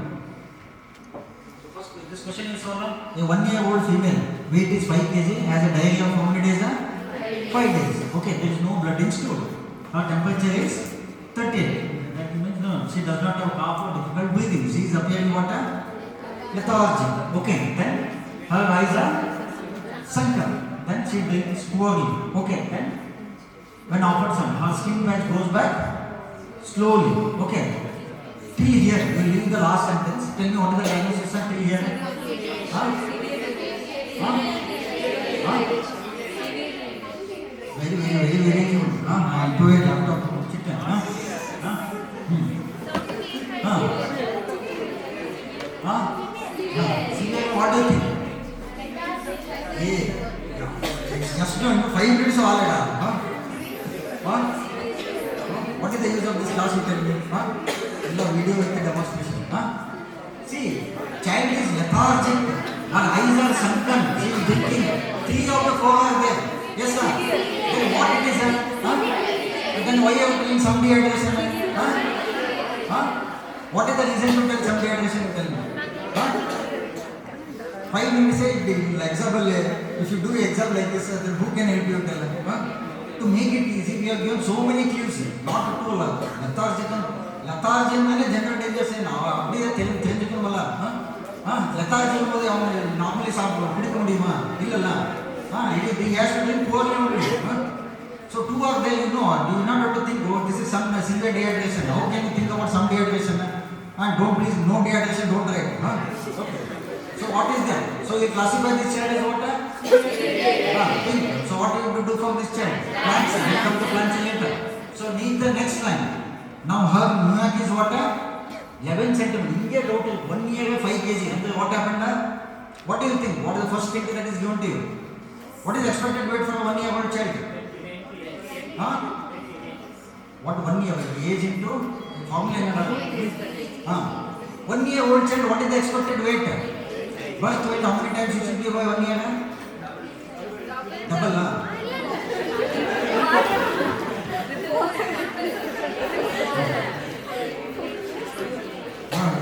This question is for a 1-year-old female, weight is 5 kg, has a diarrhea of how many days? 5 days. Okay, there is no blood in stool. Her temperature is 38. That means no, she does not have cough or difficult breathing. She is appearing what? Lethargic. Okay, then her eyes are sunken. Then she drinks poorly. Okay, then when offered some, her skin patch goes back slowly. Okay. Till here, we will leave the last sentence. Tell me what is the diagnosis till here? Very good. To a doctor. What do you think? It's just 5 minutes already. What is the use of this class you tell me? Video with the demonstration. See, child is lethargic, her eyes are sunken, she is drinking. 3 out of 4 are there. Yes, sir. Then what it is? And then why are you telling some dehydration? What is the reason to tell some dehydration? You tell me. 5 minutes, example. If you do example like this, then who can help you? Tell me. To make it easy, we have given so many clues. Not to lethargic. Lethargy ಮೇಲೆ general dangers ಏನು அப்படியே தெரிஞ்சுக்கணுமல்ல lethargy போது அவங்க normally சாப்பிட பிடிக்க முடியுமா இல்லல்ல இது has to drink poorly only. So 2 are there, you know, you do not have to think, oh, this is some severe dehydration. How can you think about some dehydration? And don't please, no dehydration, don't write. Okay. So what is that? So you classify this child as what? Think. So what you have to do from this child? Plants. We come to plants later. So need the next line. Now her New is what? 11 centimeters. India total 1 year 5 kg. And then what happened? What do you think? What is the first thing that is given to you? What is expected weight for a 1 year old child? What 1 year age into formula? 1 year old child, what is the expected weight? Birth weight, how many times you should give by 1 year? Double.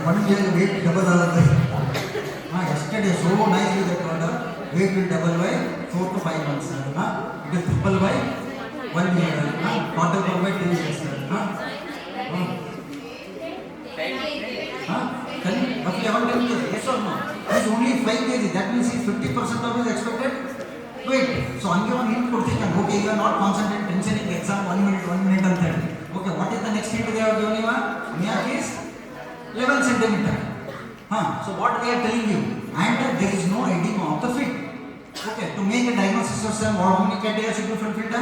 1 year weight double. Yesterday so nicely that order weight will double by 4 to 5 months. It is triple by 1 year. Quadruple by 2 years. Roughly around 10 years. Yes or no? He is only 5 kg. That means he is 50% of his expected weight. So hangge one hint kodthinga. Okay, you are not concentrating, tensioning exam 1 minute and 30. Okay, what is the next hint they have given you? Miyake is 11 centimeter. So what they are telling you? And there is no edema of the feet. Okay, to make a diagnosis of some, how many criteria should be fulfilled?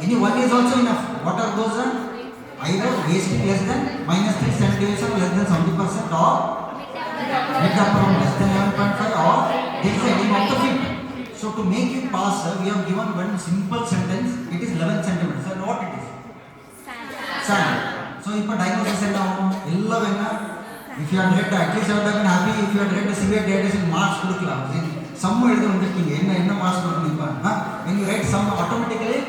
Any one is also enough. What are those? Either waist less than -3 centimeters or less than 70% or mid upper less than 11.5 or there is edema of the feet. So to make it pass, we have given one simple sentence. It is 11 centimeters. So what it is? Sand. So if a diagnosis is now, if you had read, at least I would have been happy if you had read the severe dehydration marks to the class. Some will do marks to the when you write some automatically,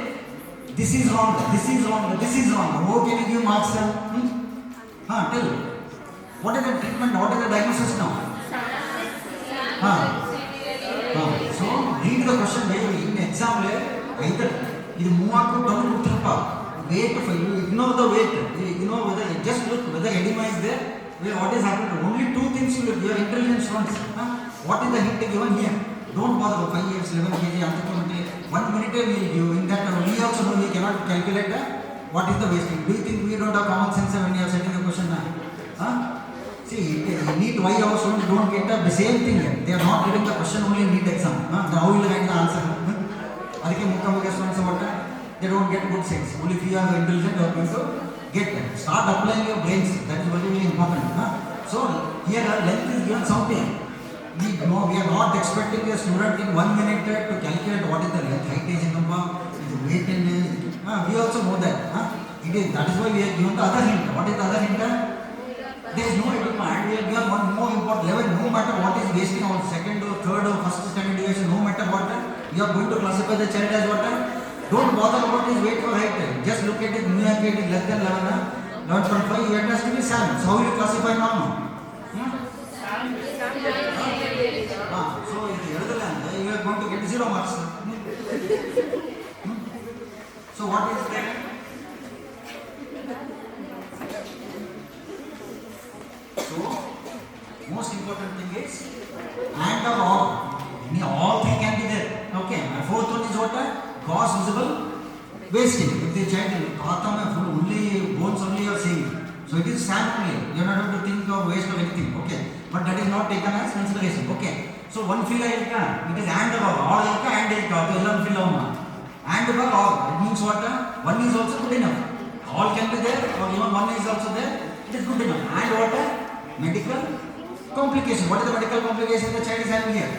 this is wrong, this is wrong, this is wrong. How can you give marks? Tell. What is the treatment? What is the diagnosis now? So read the question very in exam. Either this move to weight, you ignore the weight, you ignore whether, just look whether edema is there. What is happening? Only 2 things you look. Your intelligence wants. What is the hint given here? Don't bother 5 years, 11 kg, 1 minute we will give. In that we also know we cannot calculate what is the wasting. Do you think we don't have common sense when you are setting a question now? Huh? See, NEET, why our students don't get the same thing? They are not getting the question only in NEET exam. Then how will they get the answer? Adike mukha students what? They don't get good sense. Only if you are intelligent, you are going to get them. Start applying your brains. That is very, very important. So here length is given something. We are not expecting a student in 1 minute to calculate what is the length, height is number, the weight and we also know that. It is, that is why we are given the other hint. What is the other hint? There is no edema, and we are given one more important level. No matter what is wasting on second or third or first standard deviation, no matter what, you are going to classify the child as what? Don't bother about his weight or height. Just look at his mu and it is less than 11.5. It has to be 7. So how will you classify now? So if you are going to get 0 marks. So what is that? So most important thing is and or all. All three can be there. Okay. And fourth one is what? Gross visible wasting. If the child only bones only you are seeing. So it is sand only. You are not able to think of waste or anything. Okay. But that is not taken as consideration. Okay. So one fill it is and or all and fill and or all. It means what? One is also good enough. All can be there or even one is also there. It is good enough. And what? Medical complication. What is the medical complication the child is having here?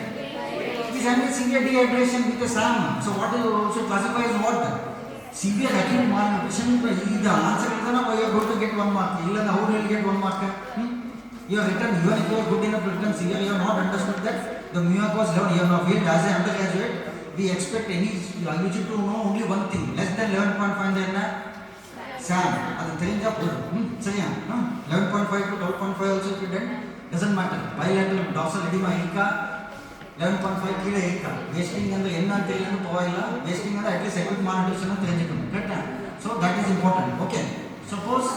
It is having severe dehydration with a SAM. So what is also classified as what? Severe acute malnutrition. The answer is you are going to get 1 mark. How will you get 1 mark? You are written, even if you are good enough to written severe, you have not understood that the MUAC was level. You have not failed as an undergraduate. We expect any you should to know only one thing. Less than 11.5 then SAM. That's the change of 11.5 to 12.5 also if you did, doesn't matter. Bilateral dorsal edema 11.5 kilo wasting and the end wasting and at least acute malnutrition correct? So that is important. Okay. Suppose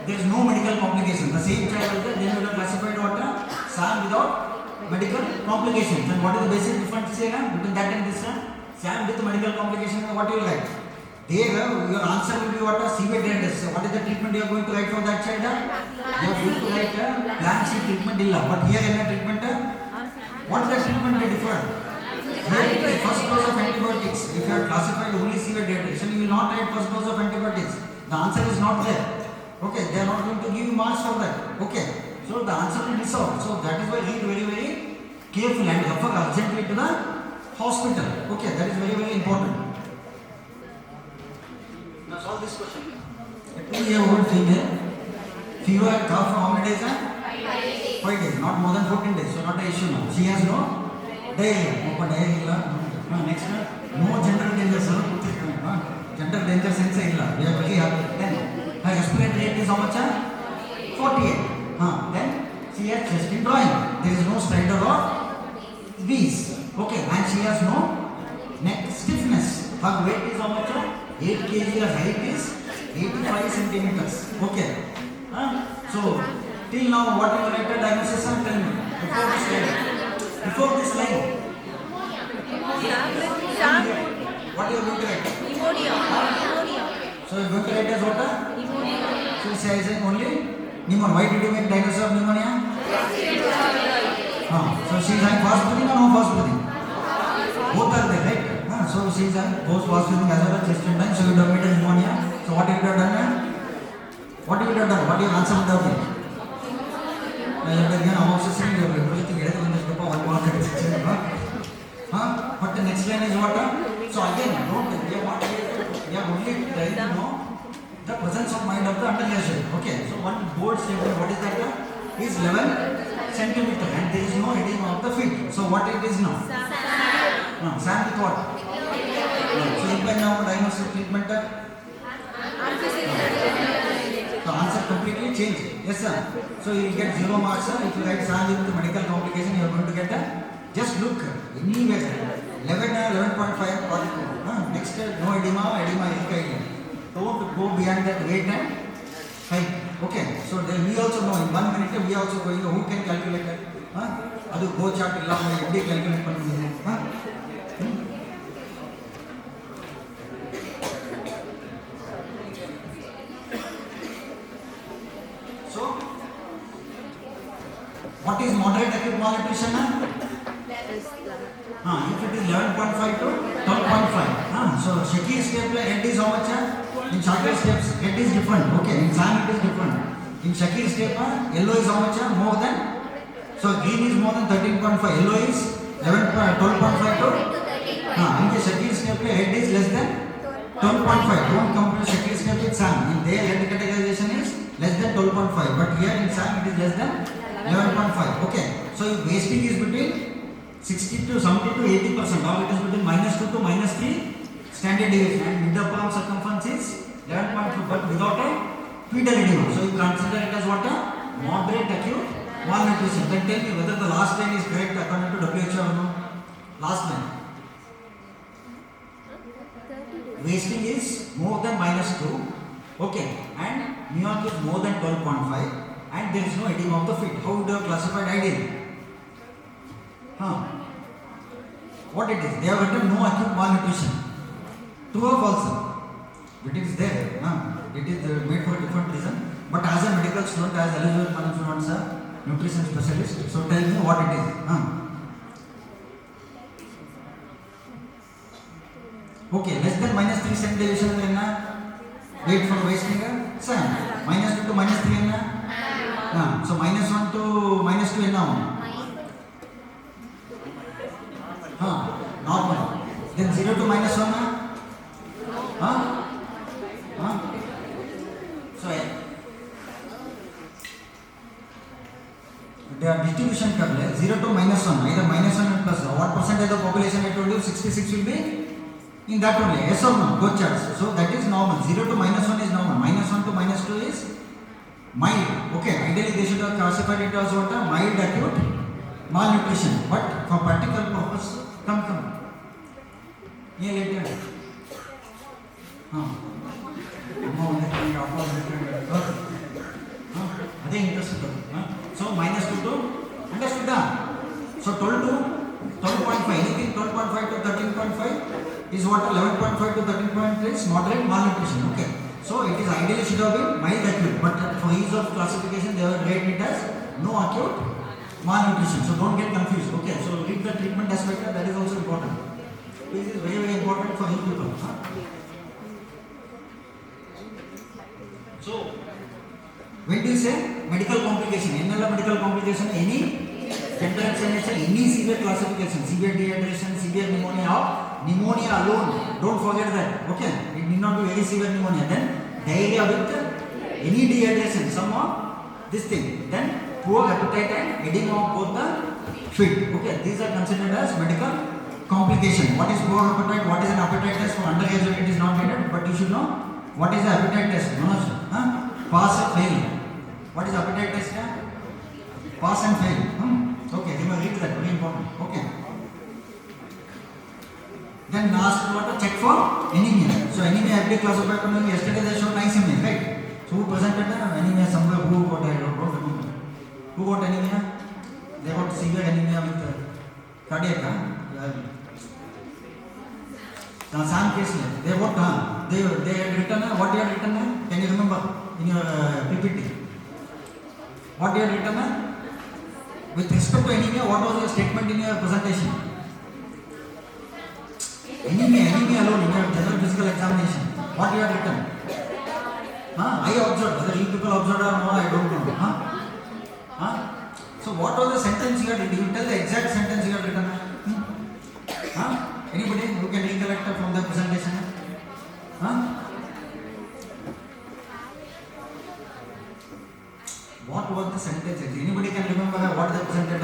there is no medical complication. The same child then you will classified what? SAM without medical complications. And what is the basic difference between that and this? SAM with medical complication, what you will write? There your answer will be what? Severe dehydration. What is the treatment you are going to write for that child? You are going to write plan C treatment illa. But here in a treatment, what is the treatment may differ? Here it is first dose of antibiotics. If you are classified only severe dehydration, you will not write first dose of antibiotics. The answer is not there. Okay, they are not going to give you marks for that. Okay, so the answer will be solved. So that is why read very, very carefully and refer urgently to the hospital. Okay, that is very, very important. Now solve this question. A 2-year-old female, fever and cough for how many days? 5 days, not more than 14 days. So not an issue now. She has no diarrhea. Next, no general danger. General danger sense we are very happy. Then her respiratory rate is how much? 48. Then she has chest in drawing. There is no stridor or wheeze. Okay, and she has no neck stiffness. Her weight is how much? 8 kg. Her height is 85 centimeters. Okay. So till now, what you write a diagnosis? Tell me. Before this line. What you are going to write? Pneumonia. So you are going to write as what? So she says only pneumonia. Why did you make diagnosis of pneumonia? So she is having fast breathing or no fast breathing? Both are there, right? So she is having both fast breathing as well as chest and time. So you have made a pneumonia. So what you have done? What you have done? What you answer without it? But the next line is what? So again, don't we are only trying to know the presence of mind of the undergraduate. Okay, so one board statement, what is that? Is 11 centimeter and there is no edema of the feet. So what it is now? SAM with what? So you can now diagnosis treatment. The answer completely changed. Yes sir. So you will get 0 marks sir. If you write SAM with the medical complication, you are going to get just look anywhere 11.5. Next no edema ilka. Don't go beyond that weight and height. Okay. So then we also know in 1 minute we are also going who can calculate that. Adu go chart illa MD calculate pannu. what is moderate acute malnutrition? If it is 11.5 to 12.5. So Shakir step head is how much? In Shakir steps head is different. Okay, in SAM it is different. In Shakir step yellow is how much? More than. So green is more than 13.5. Yellow is 12.5 to. In the Shakir step head is less than 12.5. Don't compare Shakir step with SAM. In their head categorization is less than 12.5. But here in SAM it is less than 11.5. Okay. So if wasting is between 60 to 70 to 80%, or it is between -2 to -3 standard deviation, and mid of palm circumference is 11.2, but without a fetal edema. So you consider it as what? A moderate acute malnutrition. Then tell me whether the last line is correct according to WHO or no. Last line. Wasting is more than -2, okay, and New is more than 12.5, and there is no edema of the feet. How would you have classified ideal? What it is? They have written no acute malnutrition. True or false? It is there. It is made for a different reason. But as a medical student, as eligible management sir, nutrition specialist, so tell me what it is. Okay, less than -3 standard deviation enna? Wait for wasting sir. -2 to -3 enna? So -1 to -2 enna? Normal. Then 0 to -1 So their distribution कर ले 0 to -1, either -1 and plus. What percentage of population I told you? 66 will be in that only. Yes or no? Both charts. So that is normal. 0 to -1 is normal. -1 to -2 is mild. Okay. Ideally they should have classified it as what? Mild acute malnutrition. But for practical purpose, come. ये later. అదే interest. So -2 to understood. So 12 to 12.5. Anything 12.5 to 13.5 is what? 11.5 to 13.3 is moderate malnutrition. Okay. So it is ideally should have been mild acute, but for ease of classification they have rated it as no acute malnutrition. So don't get confused. Okay. So read the treatment aspect. That is also important. This is very, very important for you people. So, when do you say medical complication? Any medical complication? Any general examination? Any severe classification? Severe dehydration, severe pneumonia, or pneumonia alone? Don't forget that. Okay, it need not be very severe pneumonia. Then diarrhea with any dehydration, some of this thing. Then poor appetite and edema of both the feet. Okay, these are considered as medical complication. What is poor appetite? What is an appetite test? For undergraduate it is not needed, but you should know what is the appetite test. Pass or fail. What is appetite test? Pass and fail. Okay, you must read that. Very important. Okay. Then last what? Check for anemia. So anemia every class of economy. Yesterday they showed nice anemia, right? So who presented anemia? Somewhere who got? I don't remember. Who got anemia? They got severe anemia with cardiac. SAM case, they what? They had written. What they had written? Can you remember in your PPT? What they had written? With respect to anemia, what was your statement in your presentation? Anemia alone in your general physical examination. What you had written? I observed. Whether you people observed or no, I don't know. So what was the sentence you had written? You tell the exact sentence you had written. Anybody who can recollect from the presentation? What was the sentence? Anybody can remember what they presented?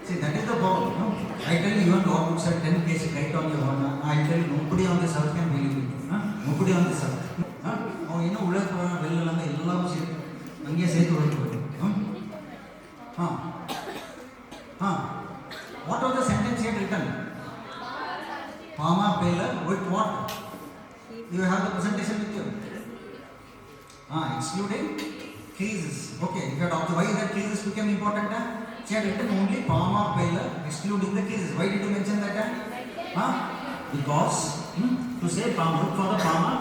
See, that is the problem. I tell you, even law books are 10 pages right on your own. I tell you, nobody on this earth can believe it. Nobody on this earth. What was the sentence he had written? Palmar failure with what? You have the presentation with you. Excluding creases. Okay, if you had why that creases became important? She had written only palmar failure excluding the creases. Why did you mention that? Because to say palm, look for the palmar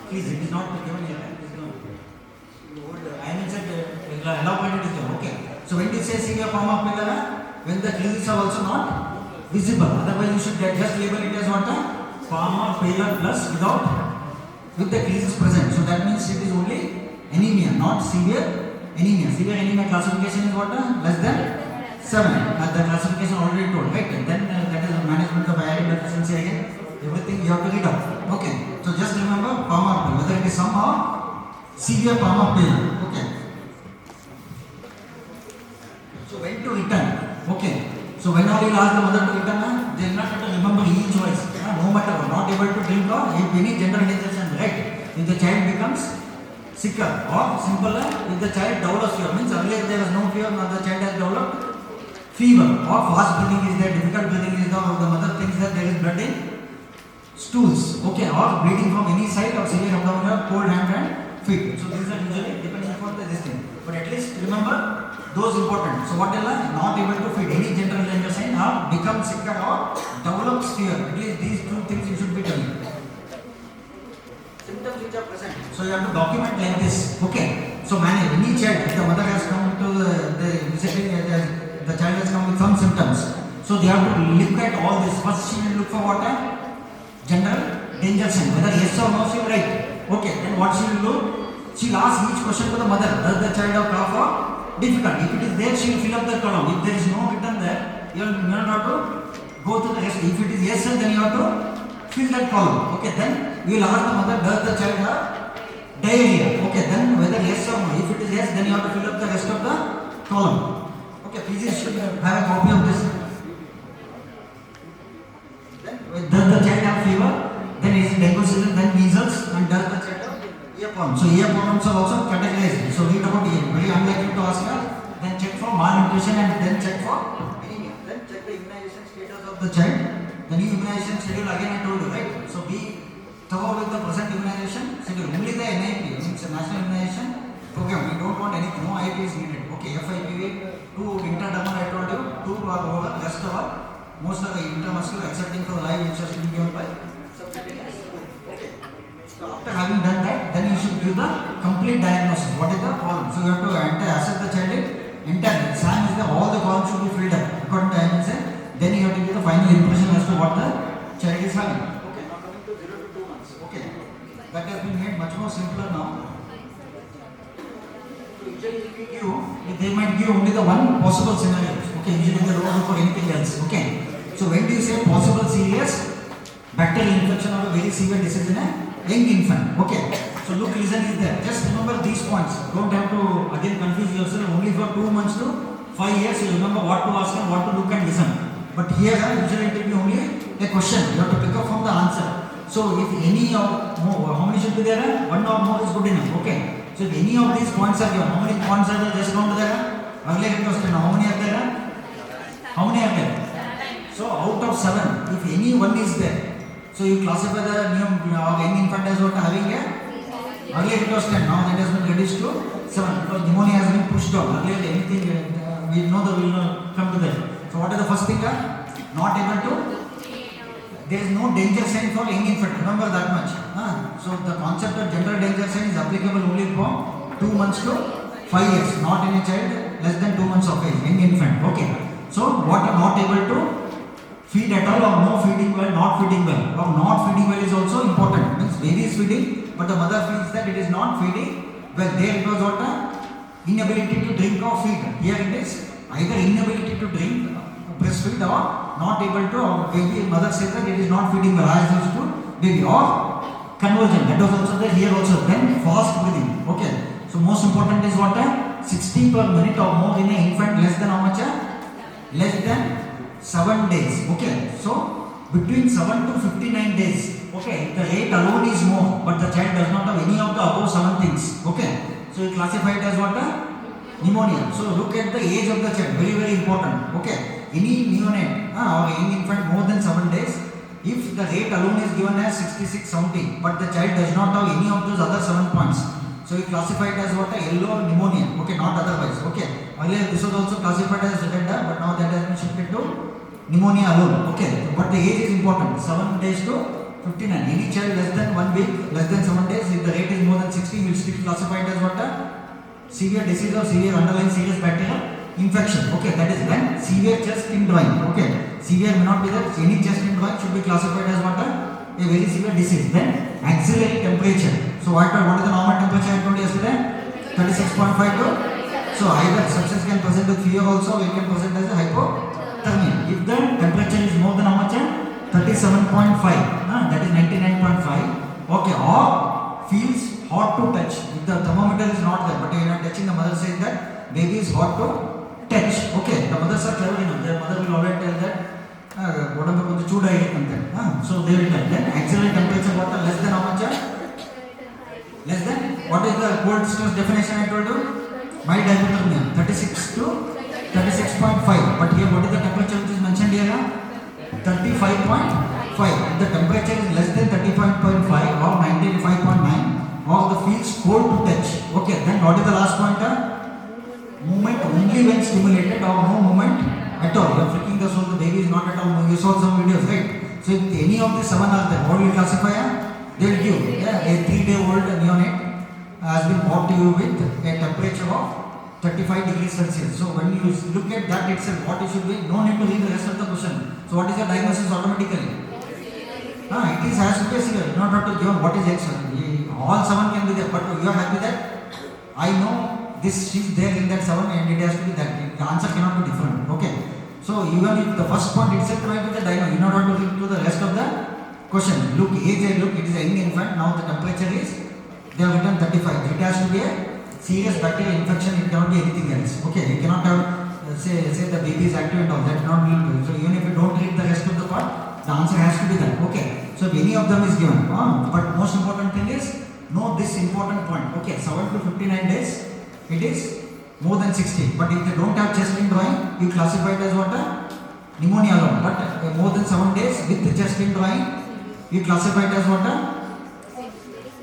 crease. It is not given here. I mentioned elaborated is there. Okay. So when you say severe palmar failure, when the creases are also not visible, otherwise you should just label it as what a palmar failure plus without with the creases present. So that means it is only anemia, not severe anemia. Severe anemia classification is what? Less than 7. The classification already told, right? And then that is management of iron deficiency again. Everything you have to read up. Okay. So just remember palmar failure, whether it is some or severe palmar failure. Okay. So when to return? Okay. So when all you ask the mother to return, they will not have to remember each voice. No matter what, not able to drink or if any general indigestion, right? If the child becomes sicker or simpler, if the child develops fever, means earlier there was no fever, now the child has developed fever or fast breathing is there, difficult breathing is there, or the mother thinks that there is blood in stools, okay, or bleeding from any side or severe abdominal, cold hand and feet. So these are usually depending upon this thing. But at least remember those important. So what are not able to feed, any general danger sign or become sicker or develops fever. At least these two things you should be telling. Symptoms which are present. So you have to document like this. Okay. So manage any child. If the mother has come to the visiting, the child has come with some symptoms. So they have to look at all this. First she will look for what? General danger sign. Whether yes or no she will write. Okay. Then what she will do? She will ask each question to the mother. Does the child have cough or difficult? If it is there, she will fill up the column. If there is no written there, you will not have to go to the rest. If it is yes, then you have to fill that column. Okay. Then we will ask the mother, does the child have diarrhea? Okay. Then whether yes or no. If it is yes, then you have to fill up the rest of the column. Okay. Please you should have a copy of this. Then does the child have fever? Then is it dengue season? Then measles? And does the child have ear problems? So ear problems are also categorized. So read about ear. Very unlikely to ask her. Then check for malnutrition and then check for anemia. Then check the immunization status of the child. The new immunization schedule again I told you, right? So be thorough with the present immunization schedule. Only the NIP, means the National Immunization Program. We don't want anything. No IP is needed. Okay, FIPV, 2 intradermal I told you, 2 are over, rest of most of the intramuscular excepting for the live which has been given by subcutaneous. Okay. So after having done that, then you should give the complete diagnosis. What is the problem? So you have to assess the child entirely. SAM is the all the columns should be filled up according to IMSA. Then you have to give the final impression as to what the child is having. Okay, now coming to 0 to 2 months. Okay, that has been made much more simpler now. So usually they might give only the one possible scenario. Okay, usually they don't look for anything else. Okay, so when do you say possible serious bacterial infection or a very severe disease in a young infant? Okay, so look, listen is there. Just remember these points. Don't have to again confuse yourself. Only for 2 months to 5 years you remember what to ask and what to look and listen. But here usually it will be only a question. You have to pick up from the answer. So if any of more, how many should be there? 1 or more is good enough. Okay. So if any of these points are given, how many points are there? Just count there. Earlier it was 10. How many are there? How many are there? So out of 7, if any one is there, so you classify the new young infant as what having a. Earlier it was 10. Now that has been reduced to 7 because pneumonia has been pushed down. Earlier anything we know that we will come to that. So what is the first thing? Not able to. There is no danger sign for young infant. Remember that much. So the concept of general danger sign is applicable only for 2 months to 5 years. Not in a child less than 2 months of age. Young infant. Okay. So what are not able to feed at all or no feeding well, not feeding well. Or not feeding well is also important. Means baby is feeding, but the mother feels that it is not feeding well. There it was what? Inability to drink or feed. Here it is either inability to drink, breastfeed or not able to, or baby mother says that it is not feeding well as used to baby, or conversion, that was also there, here also. Then fast breathing. Okay, so most important is what? 60 per minute or more in an infant less than how much? Less than 7 days. Okay, so between 7 to 59 days. Okay, the rate alone is more, but the child does not have any of the above 7 things. Okay, so you classify it as what? Pneumonia. So look at the age of the child, very very important. Okay, any neonate or any infant more than 7 days, if the rate alone is given as 66-70, but the child does not have any of those other 7 points, so you classify it as what? Yellow pneumonia. Okay, not otherwise. Okay, earlier this was also classified as redenda, but now that has been shifted to pneumonia alone. Okay, but the age is important, 7 days to 59. Any child less than 1 week, less than 7 days, if the rate is more than 60, you will still classify it as what? severe disease or severe underlying serious bacterial infection. Okay, that is when severe chest skin drawing. Okay, severe may not be there. Any chest skin drawing should be classified as what? A very severe disease. Then axillary temperature. So what is the normal temperature I told you yesterday? 36.5 to. So either substance can present with fever also, or it can present as a hypothermia. If the temperature is more than how much? 37.5. That is 99.5. Okay, or feels hot to touch. If the thermometer is not there, but you are touching, the mother says that baby is hot to touch. Okay, the mothers are clever enough. Their mother will always tell that whatever the chuda is. So they will tell. Then axillary temperature what? Less than how much? Less than. What is the cold stress definition I told you? Mild hypothermia. 36 to 36.5. But here what is the temperature which is mentioned here? 35.5. If the temperature is less than 35.5 or 95.9 or the feels cold to touch. Okay, then what is the last pointer? Movement only when stimulated or no movement at all. You are freaking the soul, the baby is not at all moving. You saw some videos, right? So if any of the 7 are there, what will you classify? They will give a 3-day-old neonate has been brought to you with a temperature of 35 degrees Celsius. So when you look at that itself, what it should be, no need to read the rest of the question. So what is your diagnosis automatically? It is has to be a severe. You don't have to give what is X. All 7 can be there, but you are happy that I know this is there in that 7 and it has to be that. The answer cannot be different. Okay. So even if the first point itself might be the diagnosis, you don't have to read to the rest of the question. Look, age and look, it is a young infant. Now the temperature is, they have written 35. It has to be a serious bacterial infection. It cannot be anything else. Okay. You cannot have say the baby is active and all. That cannot be. So even if you don't read the rest of the part, the answer has to be that. Okay. So if any of them is given, but most important thing is know this important point. Okay, 7 to 59 days, it is more than 60. But if they don't have chest skin drawing, you classify it as what? Pneumonia alone. But more than 7 days with the chest skin drawing, you classify it as what?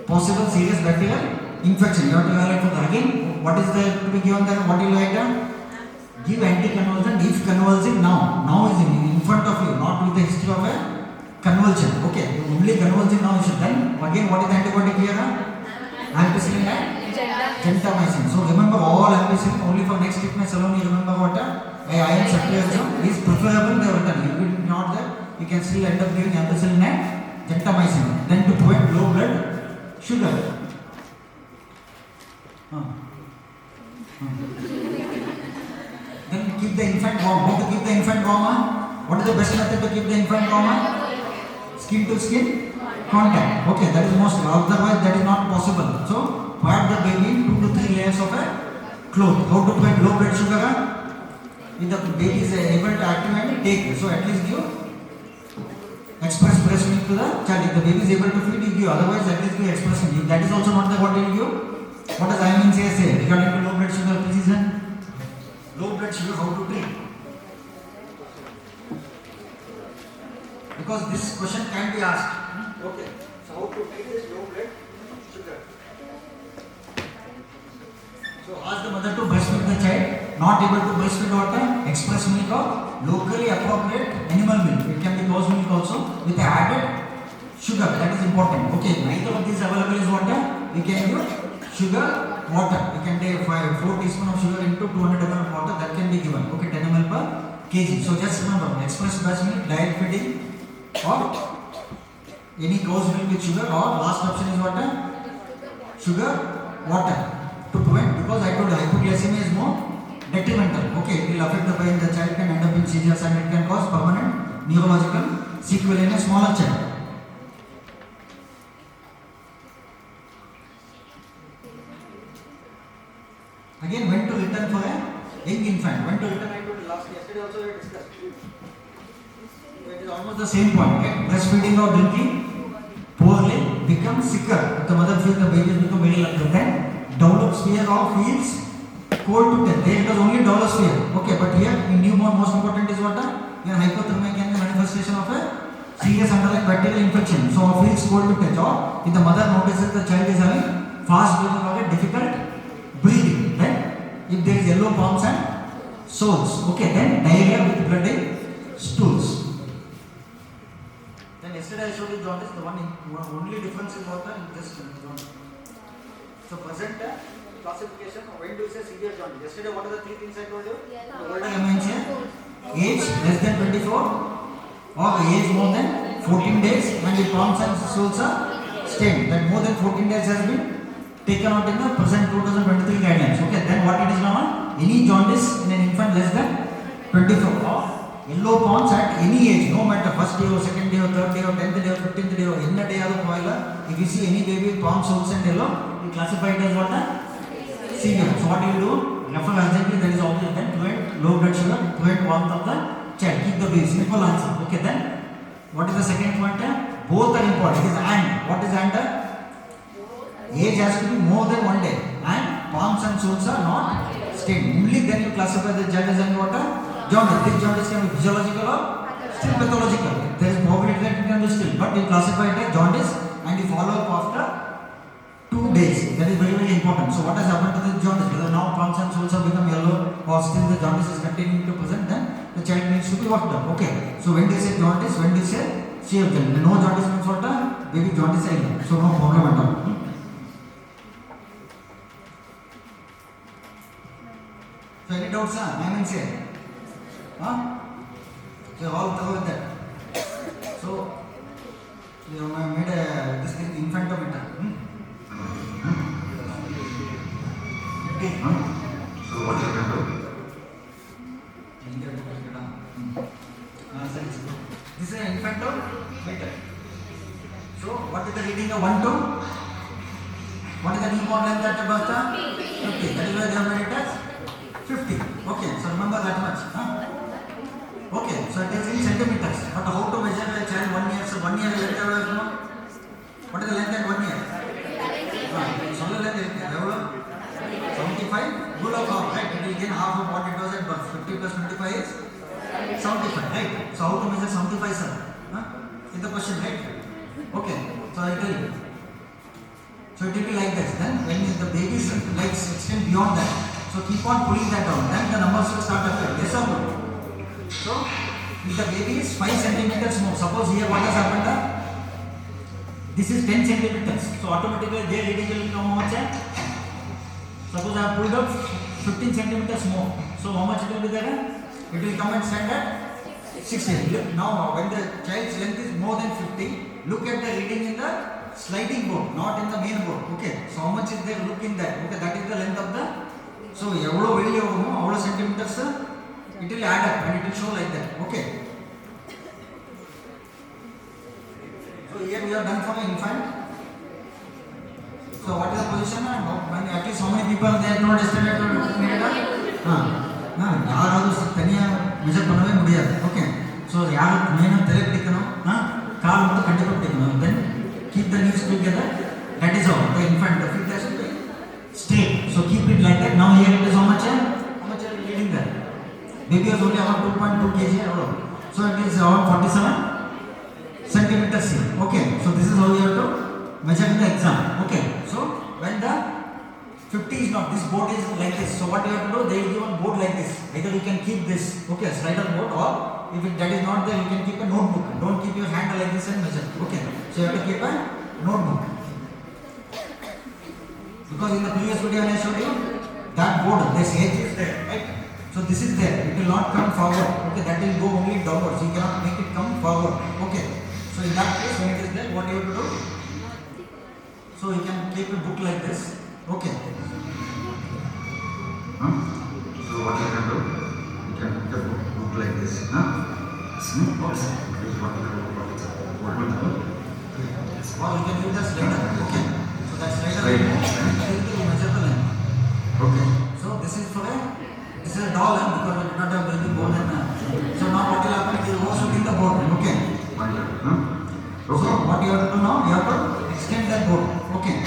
Possible serious bacterial infection. You have to evaluate for that. Again, what is there to be given there? What will you write? Give anticonvulsant if convulsing now. Now is in front of you, not with the history of a convulsion. Okay, only convulsing now you should. Then again, what is the antibiotic here? Ampicillin and gentamicin. So remember all ampicillin. Only for next fitness alone you remember what? Iron ceftriaxone is preferable. They are written. If it is not there, you can still end up giving ampicillin and gentamicin. Then to prevent low blood sugar. Then keep the infant warm. How to keep the infant warm? What is the best method to keep the infant warm? Skin to skin contact. Okay, that is most. Otherwise, that is not possible. So, wrap the baby 2 to 3 layers of a cloth. How to prevent low blood sugar? If the baby is able to activate, take. So, at least give express breast milk to the child. If the baby is able to feed, you give. Otherwise, at least give express milk. If that is also not the what you give. What does IMNCA say regarding to low blood sugar? Please listen. Low blood sugar, how to treat? Because this question can be asked. Okay. So how to treat this low blood sugar? So ask the mother to breastfeed the child. Not able to breastfeed water, express milk or locally appropriate animal milk. It can be cow's milk also with added sugar. That is important. Okay. Neither of these available is water. We can use sugar water. You can take 4 teaspoons of sugar into 200 ml of water. That can be given. Okay. 10 ml per kg. So just remember, express breast milk, diet feeding, or any cow's milk with sugar, or last option is water, sugar water to prevent, because I told you hypoglycemia is more detrimental. Okay, it will affect the brain. The child can end up in seizures and it can cause permanent neurological sequelae in a smaller child. Again, when to return for a young infant? When to return? I told you yesterday also we discussed. It is almost the same point. Okay? Breastfeeding or drinking poorly becomes sicker. If the mother feels the baby become very luckier, then develops fear or feels cold to death. There it was only develops fear. Okay, but here in newborn, most important is what? Your hypothermia can be manifestation of a serious underlying bacterial infection. So feels cold to touch. Or if the mother notices the child is having fast breathing or difficult breathing, then if there is yellow palms and soles, okay, then diarrhea with bloody stools. Then yesterday I showed you jaundice. The only difference in water is this jaundice. So present classification, when do you say severe jaundice? Yesterday, what are the 3 things I told you? Yeah. The older you mentioned, age less than 24 or age more than 14 days and the palms and soles are stained. That more than 14 days has been taken out in the present 2023 guidelines. Okay, then what it is now? Any jaundice in an infant less than 24 or yellow palms at any age, no matter first day or second day or third day or 10th day or 15th day or any day of the if you see any baby with palm soles and yellow, you classify it as what? Severe. So what do you do? Refer urgently, that is obvious. Then prevent low blood sugar, prevent warmth of the child. Keep the baby. Simple answer. Okay, then what is the second point? Both are important. It is and. What is and? Age has to be more than 1 day and palms and soles are not stained. Only then you classify the child as what? Jaundice. This jaundice can be physiological or still pathological. There is probability that it can be still, but you classify it as jaundice and you follow up after 2 days. That is very, very important. So what has happened to the jaundice? Whether now palms and soles have become yellow or still the jaundice is continuing to present, then the child needs to be worked up. Okay. So when do you say jaundice? When do you say CFJ? No jaundice means what? Baby jaundice is. So no problem at all. So any doubts, sir? I mean say. Huh? So all through with that. So you have made this thing in front of it. Okay. So what you can do? This is an infant of meter. So what is the reading of 1 to? What is the newborn length at the birth? 50. That is why they have made it as 50. Okay, so remember that much. Okay, so it is in centimeters. But how to measure a child 1 year? So 1 year length ever know? What is the length at 1 year? So the length ever 75. Rule of half, right? It will gain half of what it was at birth. 50 plus 25 is 75, right? So how to measure 75, sir? Is the question, right? Okay, so I tell you. So it will be like this. Then when the baby's legs extend beyond that, so keep on pulling that down. Then the numbers will start appearing. Yes or no? So if the baby is 5 centimeters more, suppose here what has happened? This is 10 centimeters. So automatically their reading will become how much? Suppose I have pulled up 15 centimeters more. So how much it will be there? It will come and stand at 60. Look, now when the child's length is more than 50, look at the reading in the sliding board, not in the main board. Okay. So how much is there? Look in that. Okay, that is the length of the. So evlo velli hogumo, avlo centimeters. It will add up and it will show like that. Okay. So here we are done for the infant. So what is the position? At least how many people they are not estimated? யாராவது தனியாக measure பண்ணவே முடியாது. Okay. So யாரும் மெயினாக தலை பிடிக்கணும், கால் மட்டும் கண்டிப்பாக பிடிக்கணும். Then keep the knees together. That is all. The infant, the feet has to be straight. So keep it like that. Now here it is how much? How much are you reading there? Baby was only around 2.2 kg. So it is around 47 centimeters here. Okay. So this is how you have to measure in the exam. Okay. So when the 50 is not, this board is like this. So what you have to do, they will give one board like this. Either you can keep this, okay, slider board, or if that is not there, you can keep a notebook. Don't keep your hand like this and measure. Okay. So you have to keep a notebook. Because in the previous video when I showed you, that board, this edge is there, right? So this is there. It will not come forward. Okay, that will go only downwards. You cannot make it come forward. Okay. So in that case, when it is there, what you have to do? So you can keep a book like this. Okay. So what you can do? You can put the book like this. This is what you do. Or you can use the slider. Okay. So that slider will measure the length. Okay. So this is for this is a doll because we do not have baby board and so now what will happen? It will also in the board. Okay. Okay. So what you have to do now? You have to extend that board. Okay.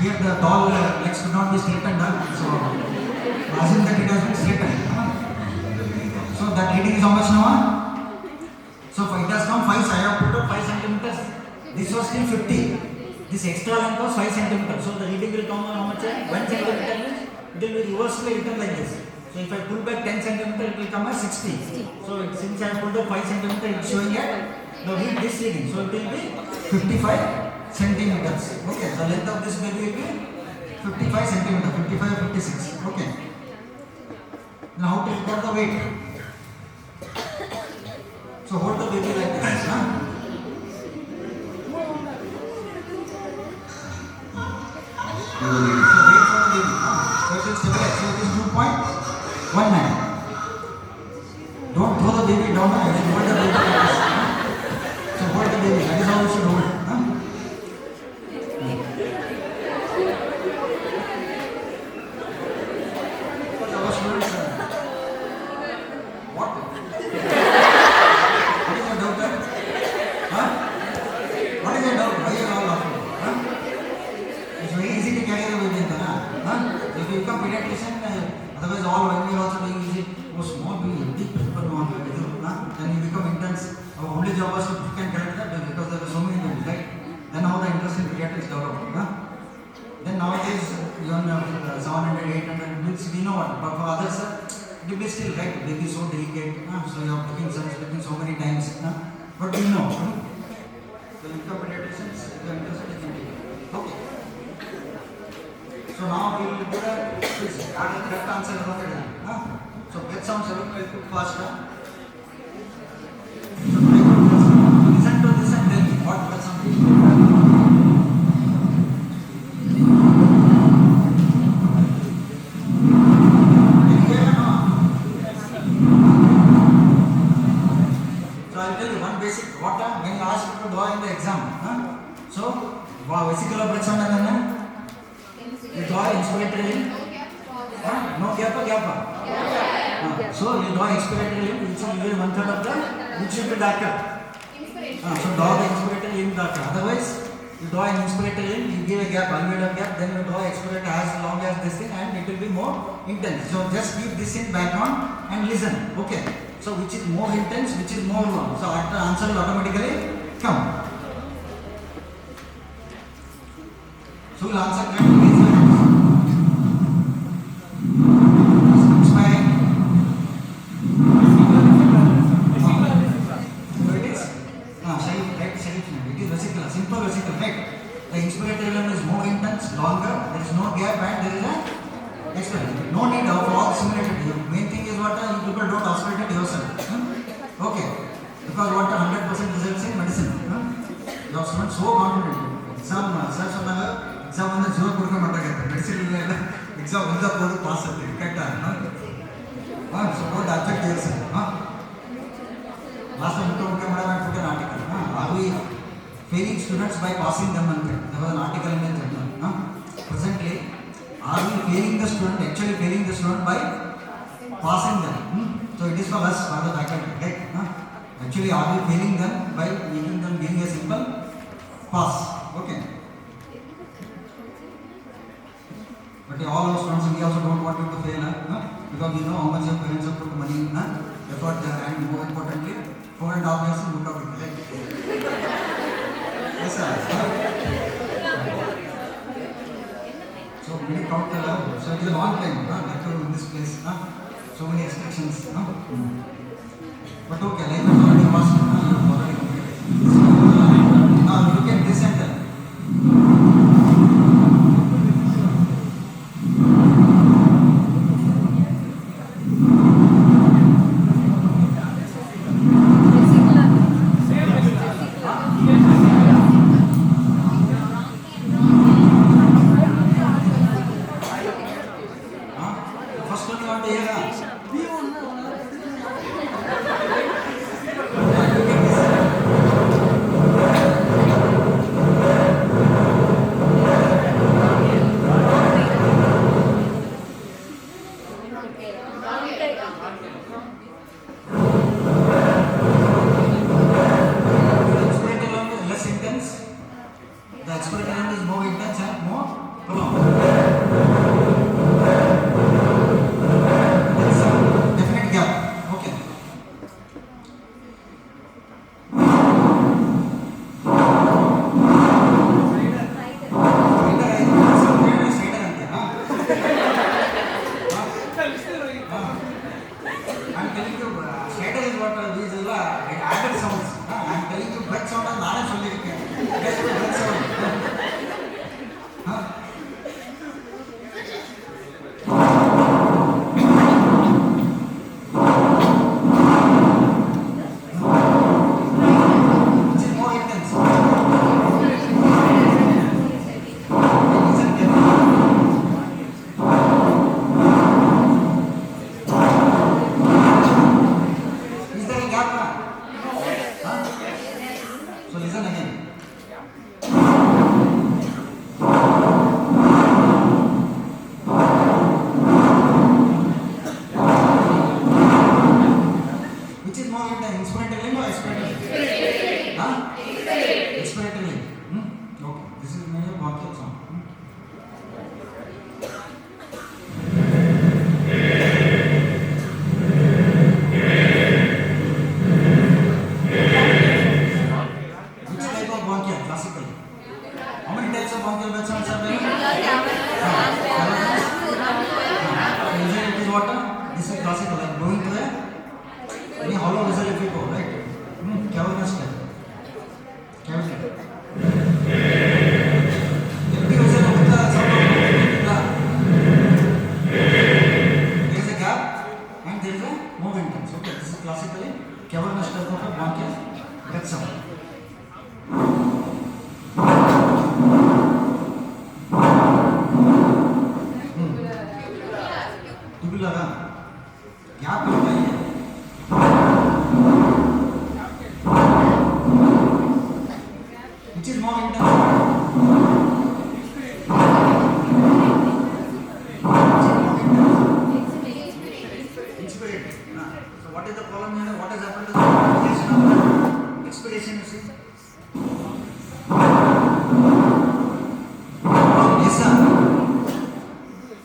Here the doll legs could not be straightened up. So assume that it has been straightened. So that reading is how much now? So it has come 5. So I have put up 5 centimeters. This was still 50. This extra length was 5 centimeters. So the reading will come how much? 1 centimeter means it will be reversely written like this. So if I pull back 10 centimeters, it will come as 60. So since I have pulled up 5 centimeters, it is showing at the read this reading. So it will be 55 centimeters. Okay, the length of this baby will be 55 centimeter, 55 or 56. Okay. Now how to report the weight? So hold the baby like this. Huh? So wait for the baby. So it will stabilize. So it is 2.19. Don't throw the baby down. You should hold the baby like this. So hold the baby. That is how you should hold. Because our students, what? What is your doubt there? Huh? What is your doubt? Why you are all laughing? Huh? It's very easy to carry the baby. Huh? If you become pediatrician, otherwise all when we are also doing easy. Oh, small baby, big people want to do. Then you become intense. Our only job was to can correct that because there are so many babies, right? Then how the interest in pediatrics developed. Then nowadays, even 700, 800 weeks, we know what. But for others, it will be still right. Baby is so delicate. So you are taking so many times. But we know. So you become pediatricians, if you are interested, you can take it. Okay. So now we will do the correct answer. So breath sounds a little faster. So listen to this and tell me what breath sound is. So I'll tell you one basic what when you ask to draw in the exam. So vesicular breath sound and then you draw inspiratory. No gap. So you draw expiratory limb, which will be 1/3 of the, which should be darker. So draw the inspiratory limb darker. Otherwise, you draw an inspiratory limb, you give a gap, alveolar gap, then you draw expiratory as long as this thing, and it will be more intense. So just keep this in background and listen. Okay. So which is more intense, which is more long. So the answer will automatically come. So we'll answer correctly. Simple vesicle, right? The inspiratory limb is more intense, longer, there is no gap and there is a expiratory. No need of all simulated. The main thing is what you people don't aspirate it yourself. Okay. Because what 100% results in medicine. Your students so confident. Exam, sir, exam on the zero kurka matagate. Medicine exam on the pass it. So don't affect yourself. Last time I took an article. Are we failing students by passing them? There was an article in the presently, are we failing the student, actually failing the student by passing them? So it is for us, for the faculty, right? Actually, are we failing them by making them giving a simple pass? Okay. But all our students, we also don't want you to fail, because we know how much your parents have put money, effort, and more importantly, 4.5 years to look out it, right? Yes, sir. So many count the love. So it is a long time, lecture in this place. So many restrictions. But okay, life is already passed. You have already completed. So now you can listen to them. First one you want to hear? more intense. Okay, this is classically cavernous type of a bronchial breath sound. Tubular, gap होता है. Which is more intense? Expirate. So what is the problem here? What has happened to the organization of the expiration? You see? Yes, sir.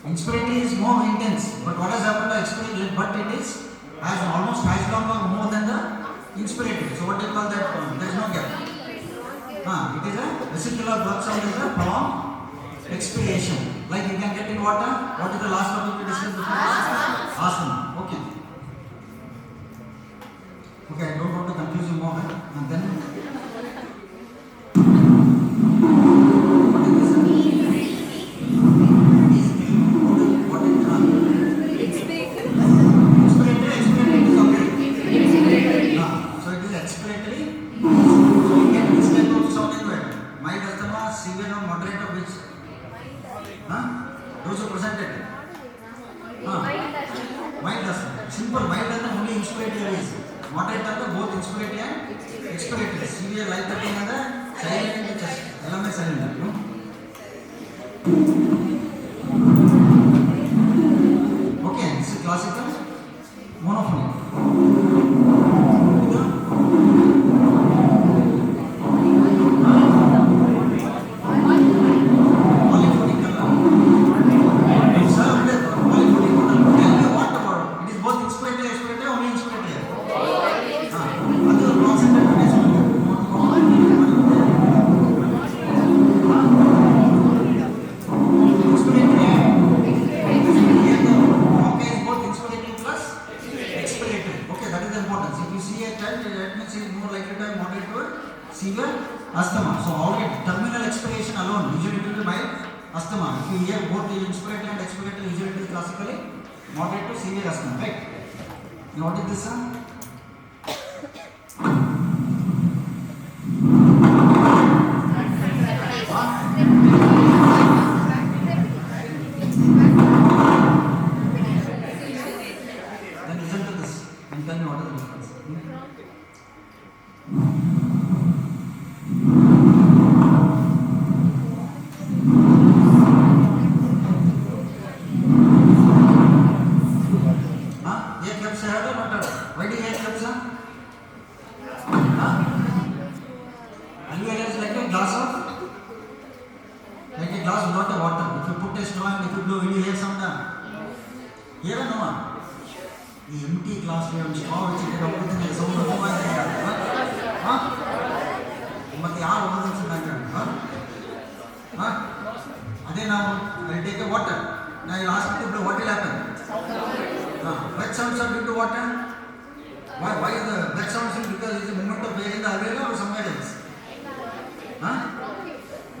Inspiratory is more intense, but what has happened to expiratory? But it is as almost as long or more than the inspiratory. So what do you call that? There is no gap. It is a vesicular breath sound is a prolonged expiration. Like you can get in water. What is the last topic we discussed before this? Asana. Okay. Okay, I don't want to confuse you more. And then what is this? What is expiratory is okay. So it is expiratory. So you get this type of sound in where? Mild asthma, severe or moderate of which? Those who presented. Mild asthma. Simple mild asthma only inspiratory is. Moderate asthma both inspiratory and expiratory. Severe life threatening and silent in the chest. All silent. Okay, this is classical monophonic. Polyphonic. It is both inspiratory and expiratory, only inspiratory. That is a concentrated severe asthma. So already terminal expiration alone usually it will be mild asthma. If you hear both the inspiratory and expiratory, usually it is classically moderate to severe asthma, right? Now what is this, sir? Then listen to this and tell me what is the difference. ये कब से है तो not why do you hate कब से? Alveoli is like a glass without a water. If you put a straw and if you blow, will you hear some? Hear or no? The empty glass here, straw which you get everything is sound of ಮತ್ತೆ ಯಾರು ಓದಿಸಿದಾಗ ಅದೇ ನಾವು take a water. Now you ask me to blow, what will happen? Breath sounds are due to water. Why is the breath sounds? Because it's a movement of air in the alveoli or somewhere else?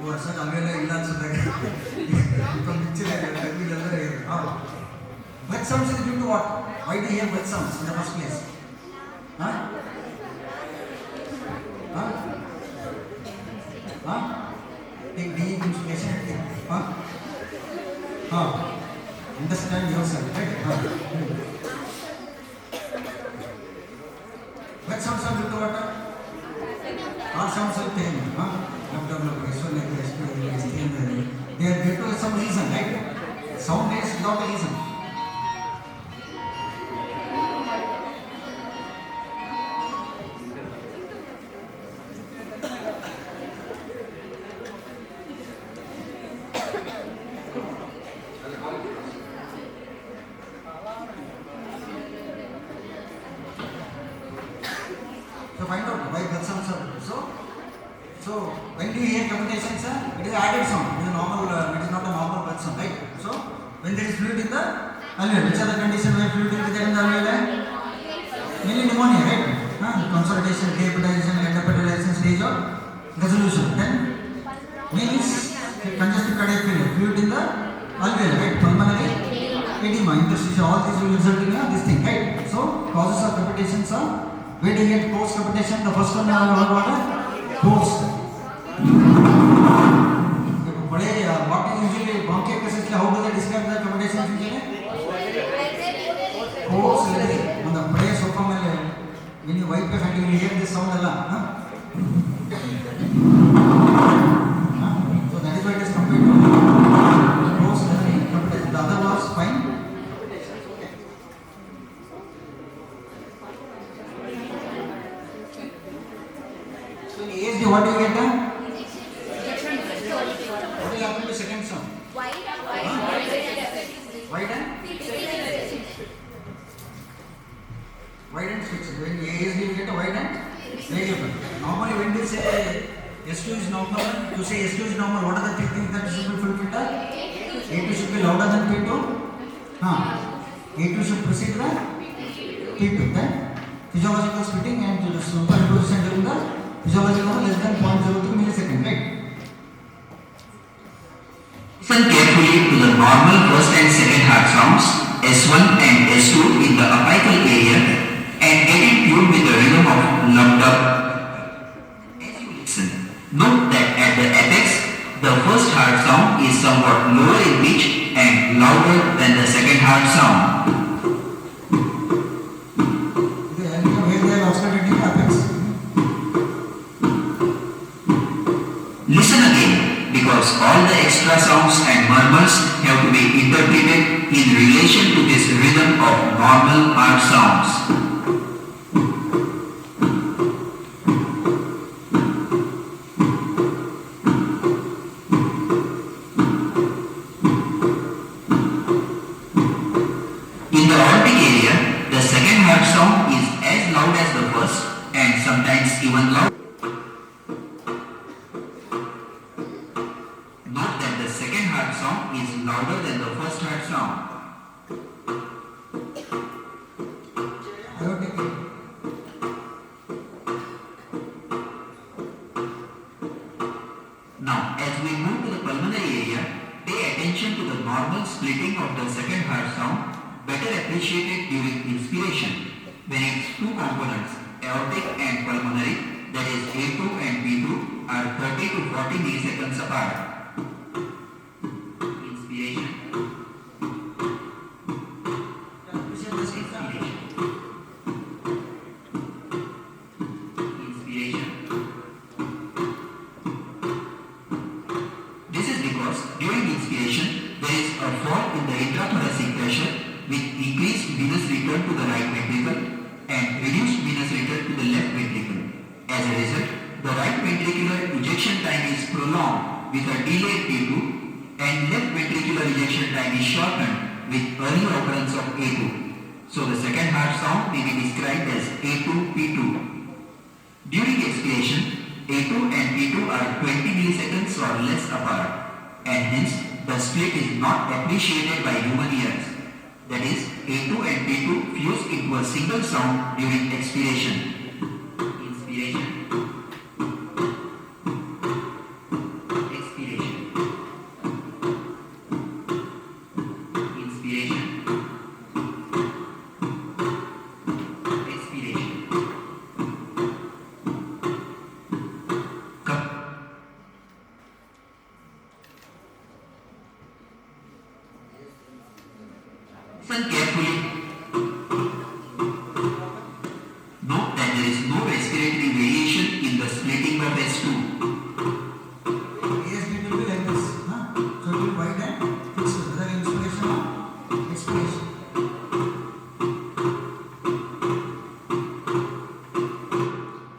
Oh, sir, alveoli illa ansuttage. From picture breath sounds is due to what? Why do you hear breath sounds in the first place? Take deep inspiration. Understand yourself, right? Breath sounds are due to what? Our sounds are pain. They are due to some reason, right? Sound is without a reason. So find out why breath sounds are so when do you hear cavitation, sir? It is added sound. It is normal. It is not a normal breath sound, right? So when there is fluid in the alveoli, which are the condition where fluid will be there in the alveoli? Mainly pneumonia, right? Consolidation, deepetization, endophthalmization stage of resolution. Then mainly congestive cardiac failure, fluid in the alveoli, right? Pulmonary edema, interstitial, all these will result in this thing, right? So causes of repetitions are, where do you get coarse repetition? The first one you have heard what? Coarse. What is usually bronchiectasis? How do they describe the repetitions usually? Coarse. On the prayer sofa, when you wipe your hand, you will hear this sound. So that is why it is compared to coarse repetition. The other was fine. So in ASD, what do you get? What will happen to second sound? Wide and wide and fixed. When ASD you get a wide and variable. Normally when you say S2 is normal, to say S2 is normal, what are the three things that should be fulfilled? A2 should be louder than P2. A2 should precede the P2. Then physiological splitting and superimposition during the physiological less than 0.03 millisecond, right? Listen carefully to the normal first and second heart sounds S1 and S2 in the apical area and get in tune with the rhythm of lumped up. As you listen, note that at the apex, the first heart sound is somewhat lower in pitch and louder than the second heart sound. Where they are oscillating apex. Listen again, because all the extra sounds and murmurs have to be interpreted in relation to this rhythm of normal heart sounds. In the aortic area, the second heart sound is as loud as the first and sometimes even louder. Note that the second heart sound is louder than the first heart sound. Aortic. Now, as we move to the pulmonary area, pay attention to the normal splitting of the second heart sound, better appreciated during inspiration, when its two components, aortic and pulmonary, that is A2 and B2, are 30 to 40 milliseconds apart. Inspiration. Expiration. Inspiration. This is because during inspiration, there is a fall in the intrathoracic pressure with increased venous return to the right ventricle and reduced venous return to the left ventricle. As a result, the right ventricular ejection time is prolonged with a delayed P2 and left ventricular ejection time is shortened with early occurrence of A2. So the second heart sound may be described as A2-P2. During expiration, A2 and P2 are 20 milliseconds or less apart, and hence the split is not appreciated by human ears. That is, A2 and P2 fuse into a single sound during expiration. Inspiration. Expiration. Inspiration. Expiration. Listen carefully. Note that there is no respiratory variation in the splitting of S2. ASD will be like this. So it will be wide and fixed, whether inspiration or expiration.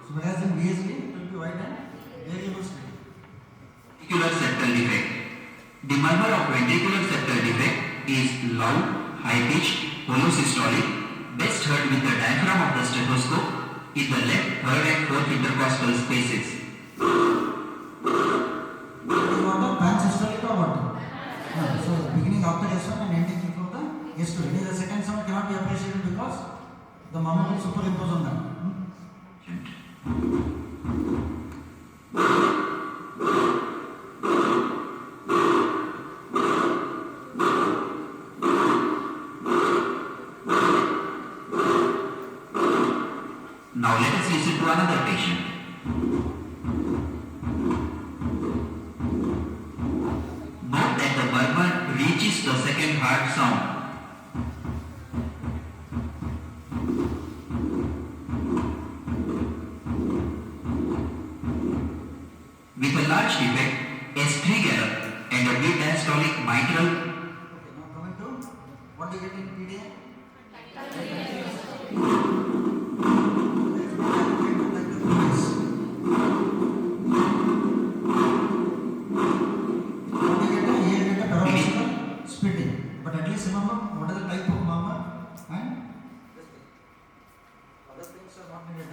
So whereas in VSD, it will be wide and variable split. Ventricular septal defect. The murmur of ventricular septal defect is loud, high-pitched, holosystolic, best heard with the diaphragm of the stethoscope in the left, third and fourth intercostal spaces. What is what? Pansystolic or what? So beginning after S1 and ending before the S2. It is the second sound cannot be appreciated because the murmur will superimpose on that. Now let us listen to another patient. Note that the murmur reaches the second heart sound. With a large defect, S3 gallop and a mid-diastolic mitral. Okay, now coming to what do you get in PDA? Like the previous. What do you get? Here you get a paroxysmal splitting. But at least remember what is the type of murmur and this thing. Other things are not needed.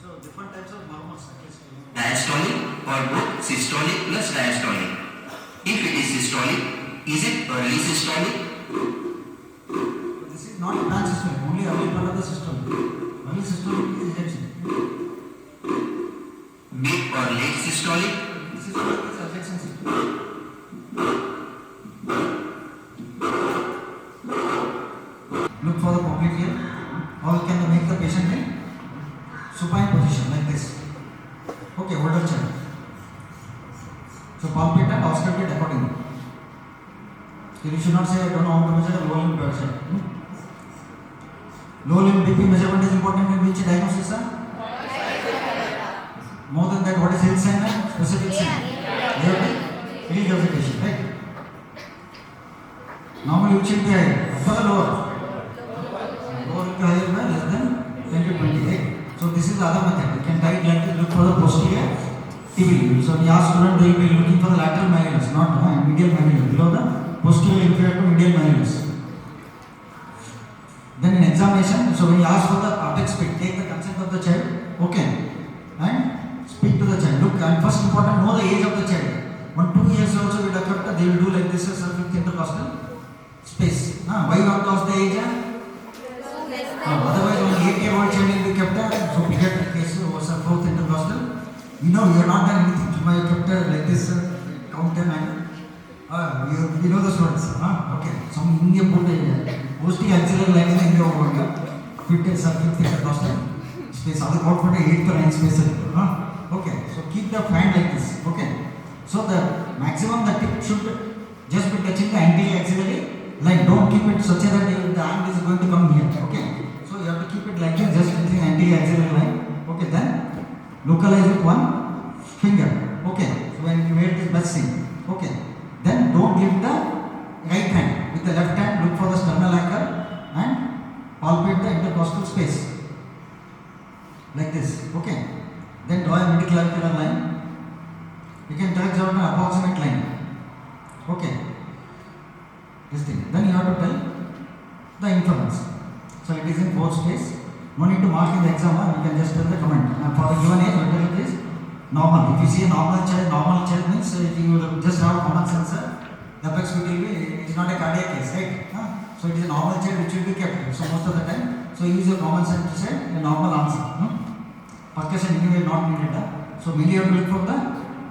So different types of murmurs at least. Diastolic or both systolic plus diastolic. If it is systolic, is it early systolic? So this is not transsystolic, only early part of the systolic. Early systolic is ejection. Mid or late systolic? Systolic is ejection systolic. Look for the pocket here. How can you make the patient in supine position like this? Okay, older child. So palpate and auscultate accordingly. You should not say I don't know how to measure the low limb pressure. Low limb BP measurement is important in which diagnosis, sir? More than that, what is health sign and specific sign? Regurgitation, right? Normally which should be higher, upper or lower? Lower will be higher by less than 10 to 20, right? So this is the other method. You can try it like this, look for the posterior tibial. So in your student they will be looking for the lateral malleolus, not medial malleolus. Below the posterior inferior to medial malleolus. Then in examination, so when you ask for the apex pit, take the consent of the child, okay, and speak to the child. Look, and first important, know the age of the child. 1-2 years also will occur, they will do like this as a fifth intercostal space. Why not cause the age? Otherwise, only 8-year-old child will be kept, so pediatric case was a fourth intercostal. You know, you have not done anything. You might have kept like this, count them and you know the students. Okay, some India put mostly axillary line in India over fifth intercostal space. Other called for the 8th or 9th space. Okay, so keep the fan like this. Okay, so the maximum the tip should just be touching the anterior axillary line. Don't keep it such that the arm is going to come here. Okay, so you have to keep it like this, just touching anterior axillary line. Okay, then localize with one finger. Okay, so when you wear this best thing. Okay, then don't lift the right hand. With the left hand, look for the sternal anchor and palpate the intercostal space. Like this. Okay, then draw a midclavicular line. You can trace out an approximate line. Okay, this thing. Then you have to tell the inference. So it is in 4th space. No need to mark in the exam, you can just tell the comment. And for the given age, whether it is normal. If you see a normal child means you will just have common sense. The apex pit will be, it is not a cardiac case, right? So it is a normal child which will be kept. So most of the time, so use your common sense to say a normal answer. Percussion anyway not needed. So mainly you have to look for the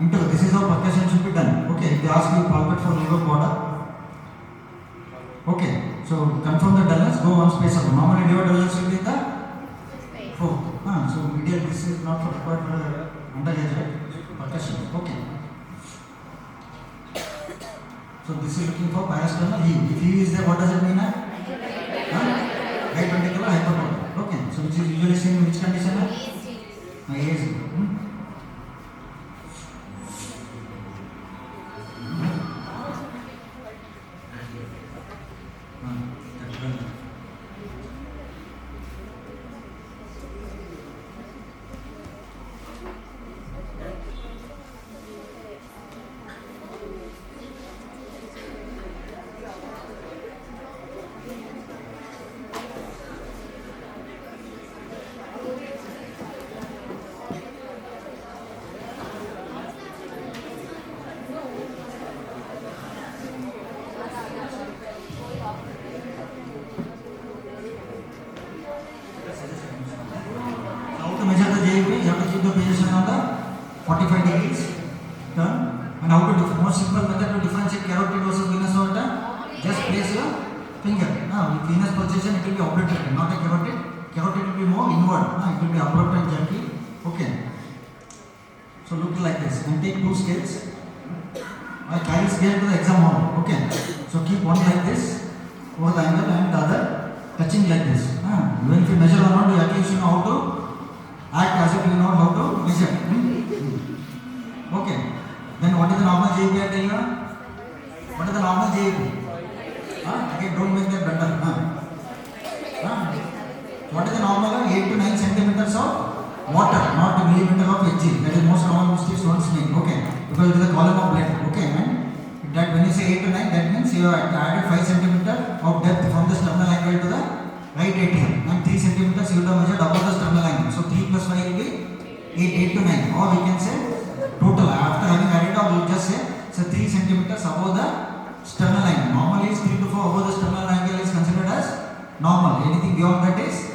interval. This is how percussion should be done. Okay, if they ask you palpate for liver border. Okay, so confirm the dullness, go one space up. Normally liver dullness will be in the 4th. So medial, this is not for required for undergraduate percussion. Okay. So this is looking for parasternal heave. If heave is there, what does it mean? Right ventricular hypertrophy. Okay. So which is usually seen in which condition? ASD. You have to keep the position on the 45 degrees turn. And how to most simple method to differentiate carotid versus venous aorta, just place your finger. With venous pulsation it will be obliterated, not a carotid be more inward. It will be abrupt and jerky. Okay. So look like this and take 2 scales. I carry scale to the exam hall. Okay. So keep one like this over the angle and the other touching like this. Even if you measure or not, you at least you know how to act as if you know how to measure. Okay. Then what is the normal JEP I tell you? What is the normal JEP? Again, don't make that better. What is the normal? 8 to 9 centimeters of water, not a millimeter of Hg. That is most common mistakes don't make. Okay. Because it is a column of blood. Okay, man. That when you say 8 to 9, that means you have added 5 centimeters of depth from the sternal angle to the right atrium, and 3 centimeters you have measured above the sternal angle. So 3 plus 5 will be 8 to 9. Or we can say total. After having added up, we will just say 3 centimeters above the sternal angle. Normally is 3 to 4 above the sternal angle is considered as normal. Anything beyond that is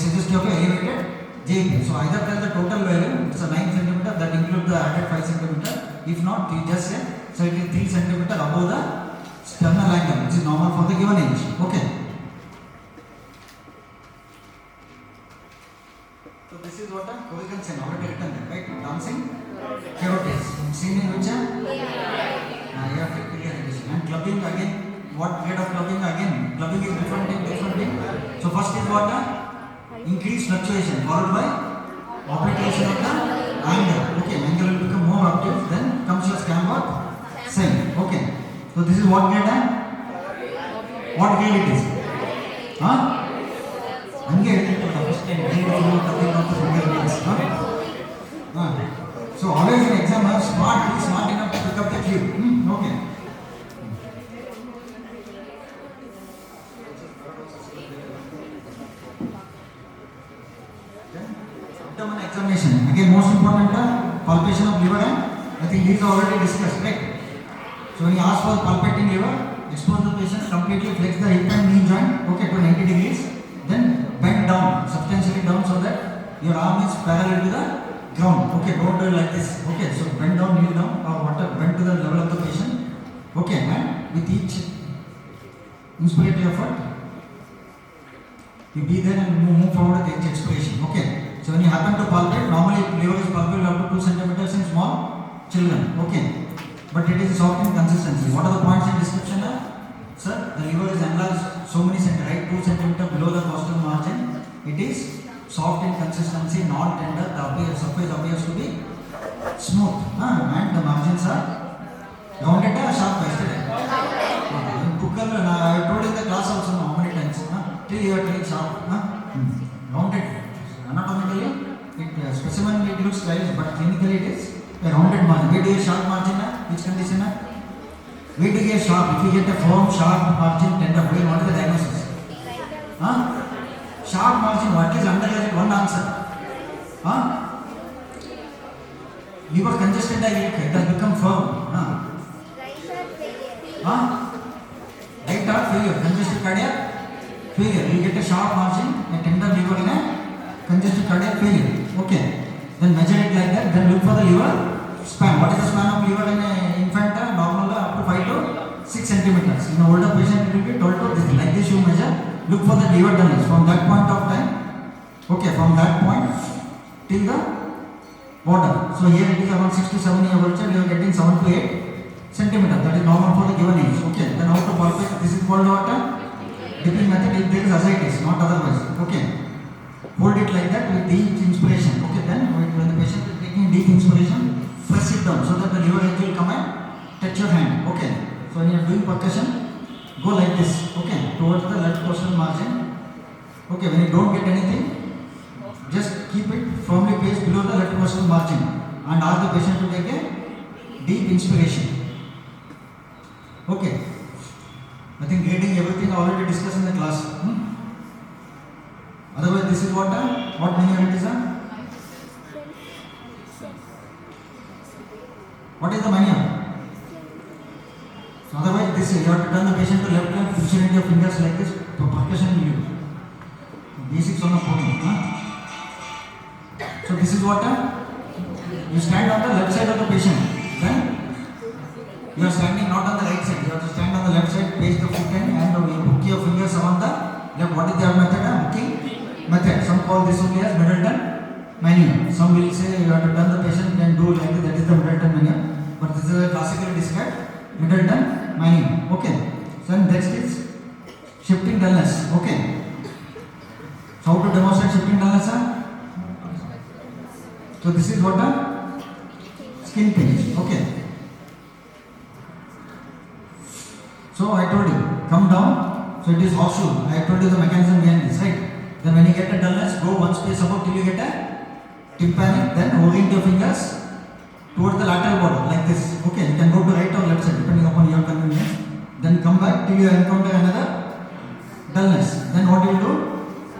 suggestive of elevated JEP. So either tell the total value, it's a 9 centimeter, that includes the added 5 centimeter. If not, you just say so it is 3 centimeter above the sternal angle, which is normal for the given age. Okay. So this is what a corrigan sign already written there, right? Dancing carotids. Seen in which? And clubbing again. What grade of clubbing again? Clubbing is different thing. So first is what? Increased fluctuation followed by application of the angle. Okay, angle will become more obtuse. Then comes your Scamberg sign. Okay. So this is what grade? What grade it is? So always an examiner smart enough to pick up the cue. Okay. Abdomen examination. Again, most important palpation of liver, and I think these are already discussed, right? So when you ask for palpating liver, expose the patient, completely flex the hip and knee joint, okay, to 90 degrees. Then bend down, substantially down, so that your arm is parallel to the ground. Okay, don't do it like this. Okay, so bend down, kneel down, or whatever, bend to the level of the patient. Okay, and with each inspiratory effort, you be there and move forward with each expiration. Okay. So when you happen to palpate, normally liver is palpable up to 2 centimeters in small children. Okay. But it is soft in consistency. What are the points in description? Sir, the liver is enlarged so many centimeters, right? 2 centimeters below the costal margin. It is soft in consistency, non-tender. The surface appears to be smooth. And the margins are rounded or sharp yesterday. In Pukal, I told in the class also how many times. Till you are telling sharp. Rounded. Anatomically, specimen it looks stylish, but clinically it is a rounded margin. Where do you get sharp margin? Which condition? Where do you get sharp? If you get a firm, sharp margin, tender, what is the diagnosis? Sharp margin, what is underlying? One answer. Liver congested, it has become firm. Right heart failure, congested cardiac failure. You get a sharp margin, a tender liver in a congestive cardiac failure. Okay. Then measure it like that. Then look for the liver span. What is the span of liver in an infant? Normal up to 5 to 6 centimeters. In an older patient, it will be 12 to this. Like this you measure. Look for the liver dullness. From that point of time, okay, from that point till the border. So here it is around 6 to 7 year old child. You are getting 7 to 8 centimeters. That is normal for the given age. Okay. Then how to palpate? This is called what? Dipping method. If there is ascites, not otherwise. Okay. Hold it like that with deep inspiration. Okay, then when the patient is taking deep inspiration, press it down so that the liver edge will come and touch your hand. Okay, so when you are doing percussion, go like this. Okay, towards the left costal margin. Okay, when you don't get anything, just keep it firmly placed below the left costal margin and ask the patient to take a deep inspiration. Okay, I think grading everything already discussed in the class. Otherwise, this is what many it is. What is the mania? So otherwise, this you have to turn the patient to left hand, position your fingers like this. So percussion will use. Basics on the podium. So this is what you stand on the left side of the patient. Then you are standing not on the right side. You have to stand on the left side, place the foot end, and you hook your fingers around the left. What is their method? Hooking method. Some call this only as Middleton manual. Some will say you have to turn the patient and do like that is the Middleton manual. But this is a classically described Middleton manual. Okay. So next is shifting dullness. Okay. So how to demonstrate shifting dullness? So this is what a skin pinch. Okay. So I told you, come down. So it is horseshoe. I told you the mechanism behind this, right? Then when you get a dullness, go one space above till you get a tympanic. Then holding your fingers towards the lateral border like this. Okay, you can go to right or left side depending upon your convenience. Then come back till you encounter another dullness. Then what you will do?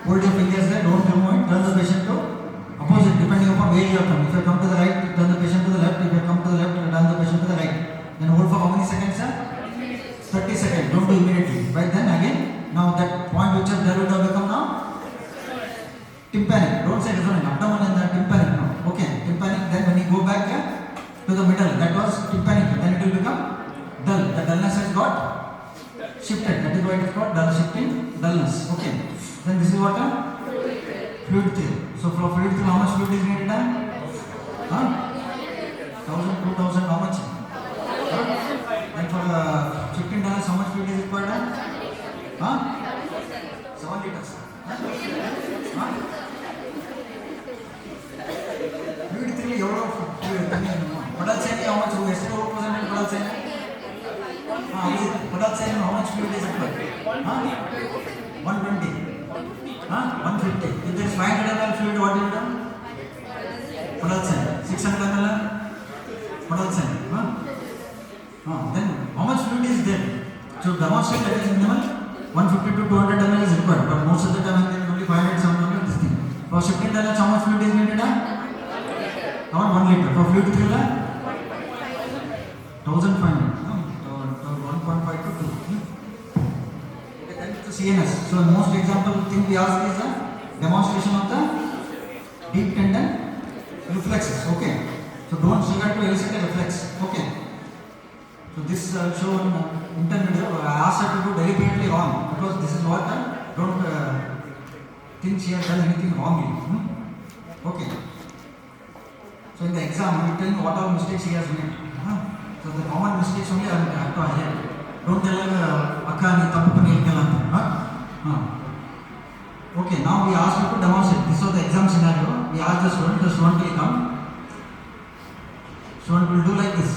Hold your fingers there, don't remove it. Turn the patient to opposite depending upon where you have come. If you come to the right, turn the patient to the left. If you come to the left, turn the patient to the right. Then hold for how many seconds, sir? 30 seconds. Don't do immediately. Right then again, now that point which has there would have become now tympanic. Don't say resonant. Abdomen and the tympanic. No. Okay, tympanic. Then when you go back to the middle, that was tympanic. Then it will become dull. The dullness has got shifted. That is why it is called dull shifting dullness. Okay. Then this is what a fluid thrill. So for fluid thrill, how much fluid is needed? 1,000, 2,000, how much? And for shifting dullness, how much fluid is required? 7 liters. Fluid thrill, how much? Yesterday, what was it? How much fluid is required? 120. 150. If there is 500 ml fluid, what will you do? Podalsan. 600 ml? Podalsan. Then how much fluid is there? So demonstrate that is minimal. 150 to 200 ml is required. But most of the time there is only 500, 700 this thing. For shifting dullness, how much fluid is needed? Around 1 liter. For fluid thrill, 1500. 1.5 to 2. CNS. So most example thing we ask is a demonstration of the deep tendon reflexes. Okay. So don't forget to elicit a reflex. Okay. So this I'll show in intermediate. I asked her to do deliberately wrong because this is what don't think she has done anything wrongly. Okay. So in the exam, I will tell you what all mistakes she has made. So the common mistakes only I have to highlight. Don't tell her, Akka, ni tappu panni Okay, now we ask you to demonstrate. This was the exam scenario. We ask the student will come. Student will do like this.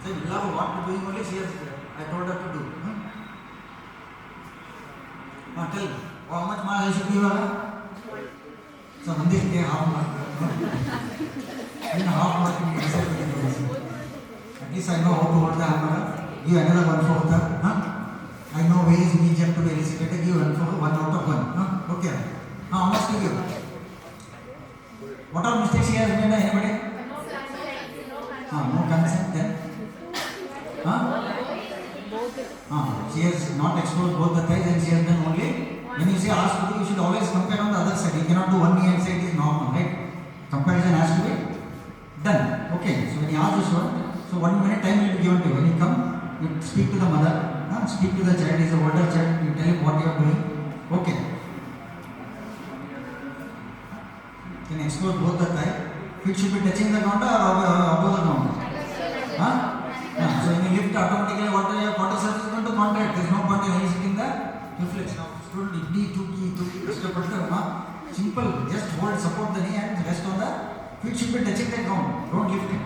So you love what to doing only she has, I told her to do. Now tell me, how much mark I should give her? So Mandir ke half mark. In half mark you decide to do. At least I know how to hold the hammer. Give another 1/4. I know where is knee jump to be elicited. Give 1/4, 1 out of 1. Okay. Now how much to give? What are mistakes she has made? Anybody? No consent then. She has not exposed both the thighs and she has done only. When you say ask to do, you should always compare on the other side. You cannot do one knee and say it is normal, right? Comparison has to be done. Okay, so when you ask this one, so 1 minute time will be given to you. When you come, you speak to the mother, speak to the child, he is a older child, you tell him what you are doing. Okay. You can expose both the thigh. Feet should be touching the ground or above the ground. So when you lift automatically, what surface is going to contract. There is no point in eliciting the reflex. Now, student, simple, just hold, support the knee and rest on the feet should be touching the ground. Don't lift it.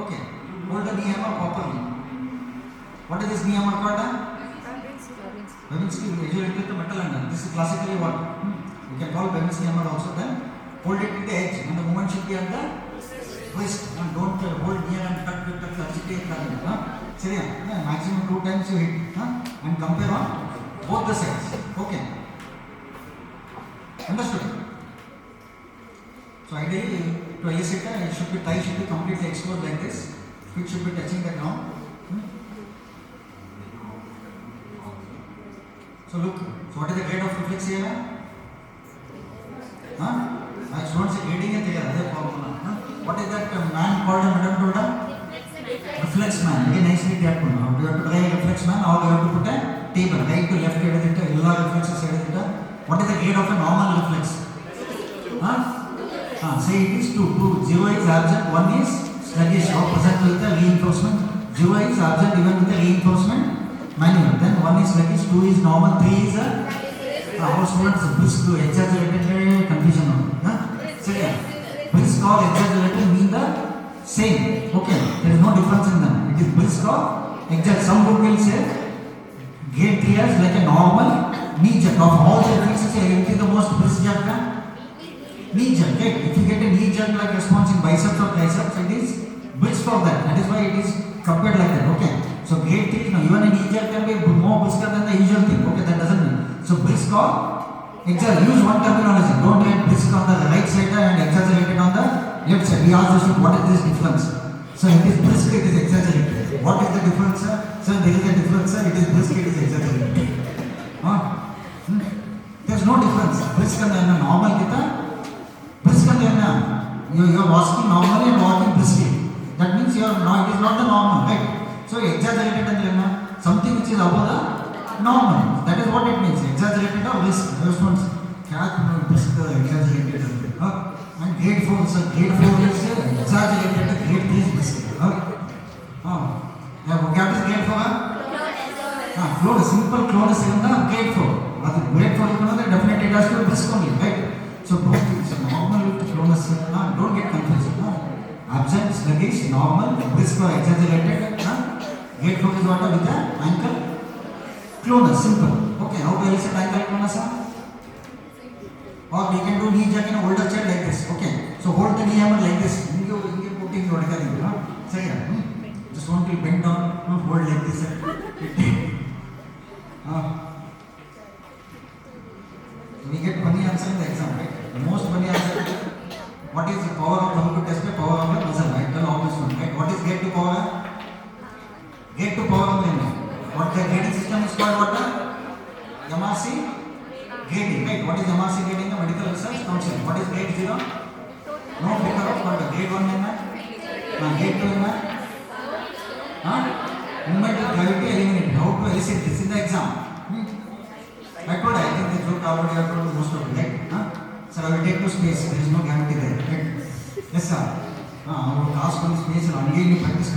Okay, hold the knee hammer properly. What is this knee hammer called? Babinski, usually it is the metal handle. This is classically what? You can call Babinski hammer also. Then hold it to the edge and the movement should be at the wrist. And don't hold near and touch. Maximum 2 times you hit and compare on both the sides. Okay. Understood? So ideally to elicit thigh should be completely exposed like this. Feet should be touching the ground. So look, so what is the grade of reflex here? I don't say grading it here, formula. What is that reflex man. Very nicely kept. You have to try a reflex man or you have to put a table. Right to left edit it. Illa reflexes edit it. What is the grade of a normal reflex? Say it is 2. 0 is absent, 1 is sluggish or present with the reinforcement. 0 is absent even with the reinforcement manual. Then 1 is sluggish, 2 is normal, 3 is our students brisk to exaggerated confusion. So brisk or exaggerated mean the same. Okay, there is no difference in them. It is brisk or exaggerated. Some book will say grade 3 is like a normal knee jerk. Of all the reflexes, it is the most brisk jerk. Knee jerk, right? If you get a knee jerk like response in biceps or triceps, it is brisk for that. That is why it is compared like that. Okay. So grade 3, no, even a knee jerk can be more brisker than the usual thing. Okay, that doesn't mean. So brisk or exaggerate. Use one terminology. Don't write brisk on the right side and exaggerated on the left side. We ask the student what is this difference. So it is brisk, it is exaggerated. What is the difference, sir? Sir, there is a difference, sir. It is brisk, it is exaggerated. There is no difference. Brisk and the normal kita. Brisk and you are walking normally and walking briskly. That means it is not the normal, right? So exaggerated and something which is above the normal. That is what it means. Exaggerated or brisk. Response. Brisk, exaggerated. And grade 4, so grade 4 is exaggerated, grade 3 is brisk. What is grade 4? Flow, simple flow is in the grade 4. Grade 4 is definitely it has to be brisk only, right? So both things, normal with flowness, don't get confused. Absent, sluggish, normal, brisk or exaggerated. Grade 4 is what with the ankle clonus, simple. Okay, how to elicit ankle clonus? Or we can do knee jerk in an older child like this. Okay, so hold the knee hammer like this. Putting just want to bend down, hold like this. We get funny answer in the exam, right? The most funny answer is what is the power of how to test the power of the muscle, right? Tell obvious one, right? What is gate to power? Gate to power means what the gating system is called what? MRC gating, right? What is MRC gating? The Medical Research Council. What is grade 0? No figure of control. Grade 1 is grade 2 is movement of gravity eliminated. How to elicit this in the exam? I think the joke already I told most of it, right? Sir, I will take to space. There is no gravity there, right? Yes, sir. I will ask on space and again you practice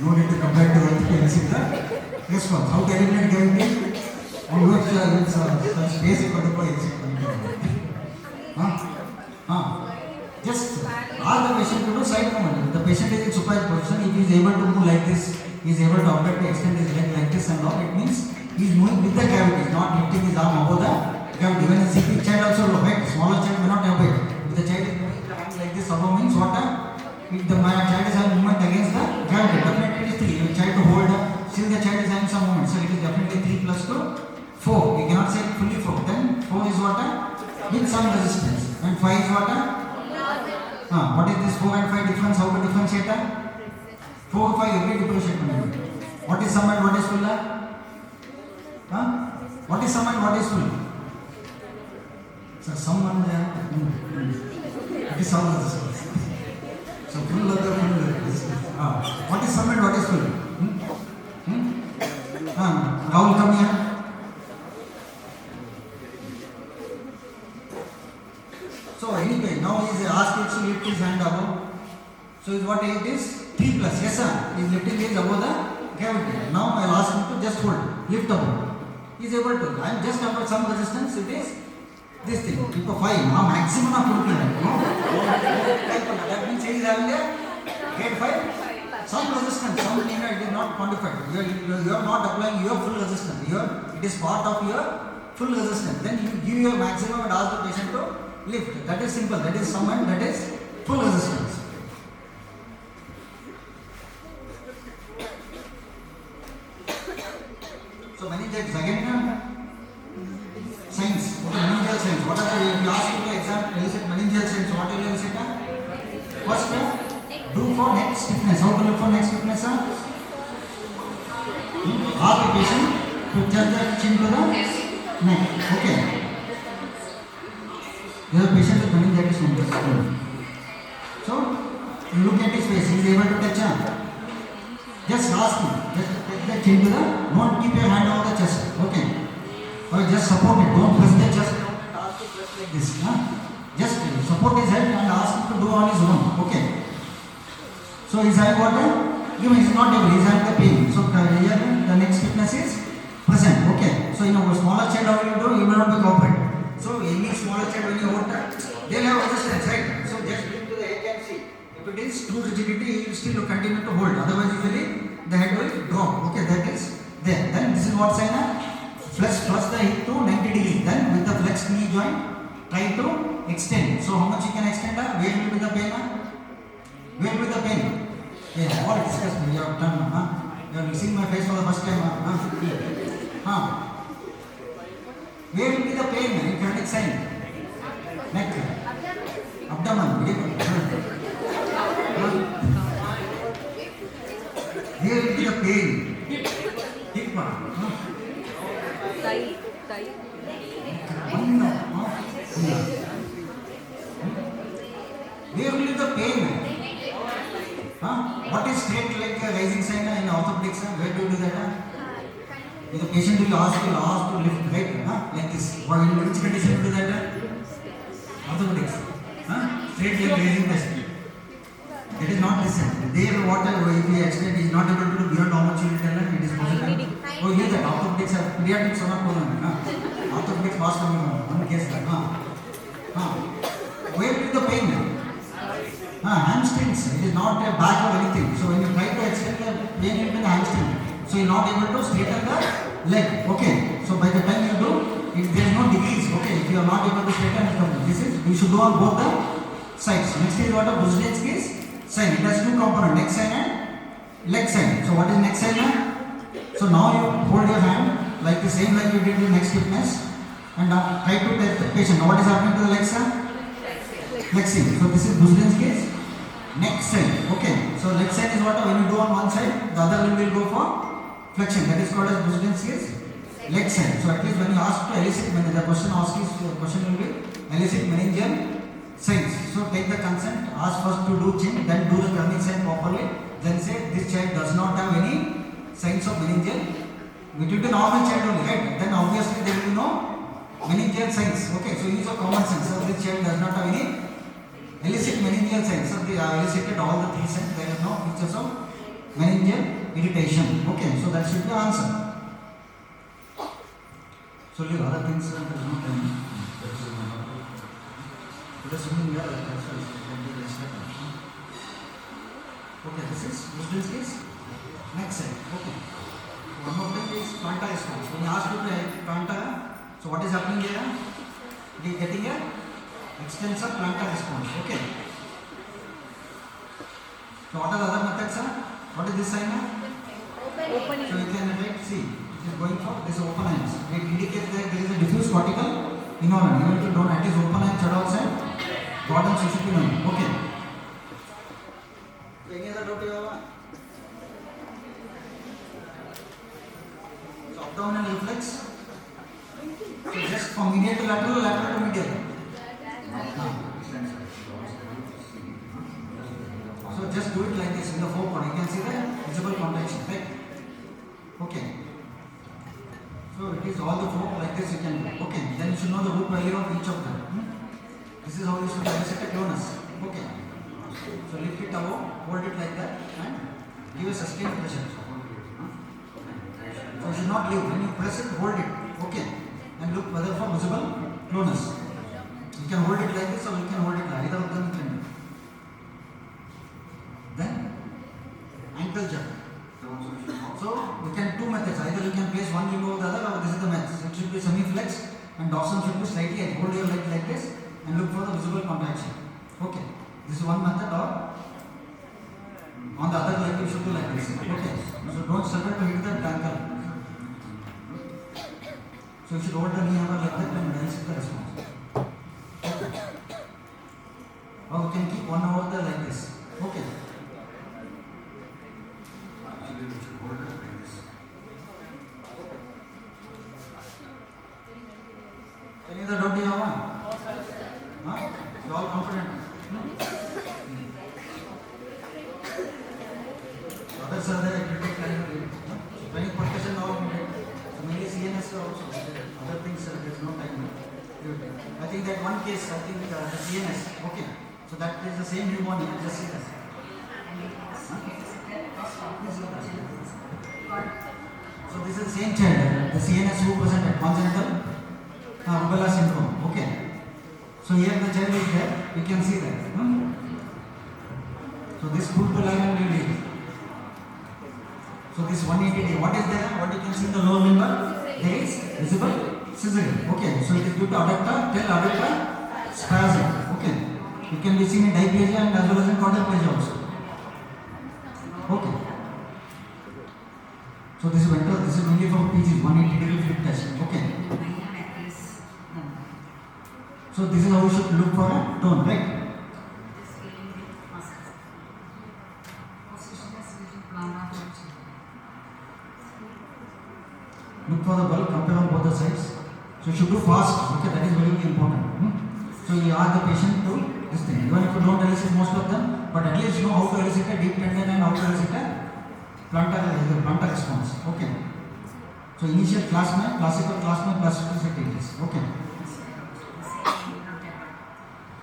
no need to compare to Earth to elicit the response. How to eliminate gravity? On which space you can elicit. Just ask the patient to do side movement. If the patient is in supine position, if he is able to move like this, he is able to operate to extend his leg like this and all, it means he is moving with the gravity, not lifting his arm above the gravity. When a CP child also look, right? Smaller child may not have it. If the child is moving the hand like this above means what? If the child is having movement against the gravity, definitely it is 3. If you try to hold, still the child is having some movement. So it is definitely 3 plus 2, 4. You cannot say fully 4. Then 4 is what? With some resistance. And 5 is what? What is this 4 and 5 difference? How to differentiate? 4, 5, every differentiate. What is sum and what is full? What is sum and what is full? So sum and it is some resistance. So full of the full resistance. What is sum and what is full? Rahul, come here. So anyway, now he is asked to lift his hand above. So is what it is? 3 plus. Yes sir. He is lifting his above the gravity. Now I will ask him to just hold. Lift above. He is able to. I am just after some resistance. It is this thing. If a 5. Maximum of full clearance. That means he is having a grade 5. Some resistance. Some it is not quantified. You are not applying your full resistance. It is part of your full resistance. Then you give your maximum and ask the patient to lift. That is simple. That is sum and that is full resistance. So meningitis again. Science. What is meningeal science? What are the, if you ask you to exam elicit meningeal science? What will you elicit? First, do for neck stiffness. How to look for neck stiffness? Ask the patient to judge the chin to the neck. Okay. There are patients with meningitis on this. So, You look at his face, he is able to touch her. Just ask him, just take the chin to the, don't keep your hand over the chest, okay? Or just support it, don't press the chest down and ask to press like this. Just support his head and ask him to do on his own, okay? So is having water? He is not able, he is having the pain. So here the next fitness is present, okay? So in a smaller child, how will you do? You will not be cooperative. So any smaller child when you water, they will have resistance, right? So just bring to the head and see. If it is true rigidity, he will still continue to hold. Otherwise, usually the head will drop. Okay, that is there. Then this is what sign? Flex the hip to 90 degrees. Then with the flexed knee joint, try to extend. So how much you can extend? Where will be the pain? Where will be the pain? Yeah, all discussed. We have done. You have seen my face for the first time. Where will be the pain? You can extend. Neck. Abdomen. Very good. Here will be the pain. Hip. Where will be the pain? What is straight leg rising sign in orthopedics? Where do you do that? If the patient will ask to lift right, like this. In which condition you do that? Orthopedics. Straight leg raising test. It is not listen. There, what if he extend is not able to do beyond how much you tell him, it is possible. Oh, here that orthopedics are pediatrics are not going on. Orthopedics was coming on. One case. Where is the pain? Hamstrings. It is not a back or anything. So when you try to extend the pain will be the hamstring. So you are not able to straighten the leg. Okay. So by the time you do, there is no degrees. Okay. If you are not able to straighten it, this is you should do on both the sides. Next is what a Buzdianski's sign. It has two components, neck sign and leg sign. So what is neck sign? So now you hold your hand like the same like you did in neck stiffness and try to test the patient. Now what is happening to the leg sign? Flexing. So this is Buzdianski's neck sign. Okay. So leg sign is what when you do on one side, the other limb will go for flexion. That is called as Buzdianski's leg sign. So at least when you ask to elicit, when the question asks is, question will be elicit meningeal signs. So take the consent, ask first to do chin, then do the turning sign properly, then say this child does not have any signs of meningeal. It will be normal child only, right? Then obviously there will be no meningeal signs. Okay, so use of common sense. So this child does not have any elicit meningeal signs. So they are elicited all the three signs. There is no features of meningeal irritation. Okay, so that should be the answer. So leave other things there is no time. Okay, this is Buzdianski's next side. Okay. One more thing is plantar response. When you ask you to plantar, so what is happening here? You are getting a extensor plantar response. Okay. So what are the other methods? What is this sign? Opening. So you can see it is going for this open hands. It indicates that there is a diffuse cortical ignorant. Even if you don't, at least open hands should also bottom should be known. Okay. So any other doubt you have? So abdominal reflex. So just from medial to lateral, lateral to medial. So just do it like this in the forearm. You can see the visible contraction, right? Okay. So it is all the four like this you can do. Okay. Then you should know the root value of each of them. This is how you should elicit a clonus. Okay. So lift it above, hold it like that and give a sustained pressure. So you should not leave. When you press it, hold it. Okay. And look whether for visible clonus. You can hold it like this or you can hold it like either of them you can do. Then ankle jerk. So you can two methods. Either you can place one limb over the other or this is the method. So it should be semi-flexed and dorsum should be slightly and hold your leg like this and look for the visible contraction. Okay. This is one method or on the other leg you should do like this. Okay. So don't struggle to hit the ankle. So you should hold the knee over like that and elicit the response. Okay. Or you can keep one over there like this. Okay. Actually, we should hold it like this. Any other doubt you have? Huh? You all confident? are there, it will take time to read. So training percussion now, so mainly CNS also, other things, there is no time. I think that one case, I think the CNS, okay. So that is the same pneumonia, just see that. So this is the same child, the CNS who presented congenital rubella syndrome, okay. So here the child is there, you can see that. So this full pulmonary bleeding. So this 180, what is there? What you can see in the lower member? There is visible scissoring. Okay, so it is due to adductor, tail adductor spasm. Okay, it can be seen in diplegia and as well as in quadriplegia also. Okay. So this is ventral, this is only for PG, 180 degree flip test. Okay. So this is how we should look for a tone, right? Look for the bulb, compare on both the sides. So you should do fast. Okay, that is very, very important. So you ask the patient to this thing. Even if you don't elicit most of them, but at least you know how to elicit a deep tendon and how to elicit a plantar response. Okay. So initial classical activities. Okay.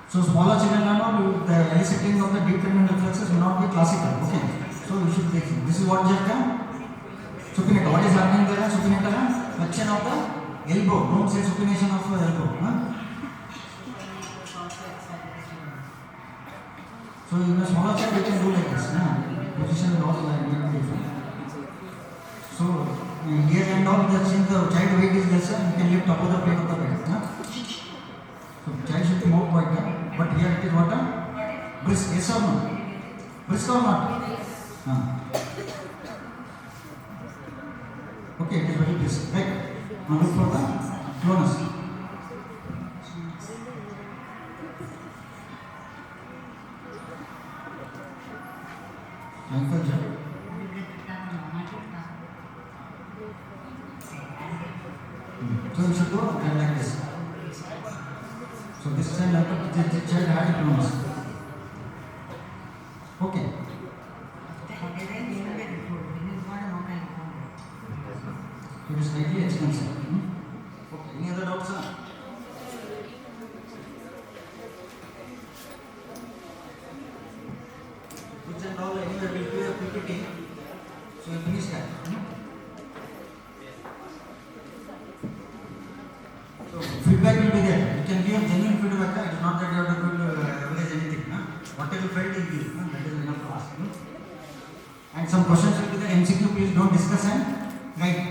So smaller children are not, the eliciting of the deep tendon reflexes will not be classical. Okay. So we should take this is what just done. Supinate. What is happening there? Supinate flexion of the elbow. Don't say supination of the elbow. So in a smaller child, we can do like this. Position is also different. So here and all, since the child weight is lesser, you can lift above the plate of the bed. So child should be more quiet. But here it is what? Brisk. Yes or no? Brisk or not? Okay, it is very brisk. Right? Now look for the clonus. Ankle jab. So you should go like this. So this child had a clonus. Okay. It is slightly expensive. Okay. Any other doubts, sir? Which and all anyway will do a PPT. So you finish that. So feedback will be there. You can give genuine feedback. It is not that you have to average anything. Whatever you felt you give. That is enough to ask. And some questions will be the MCQ. Please don't discuss and write.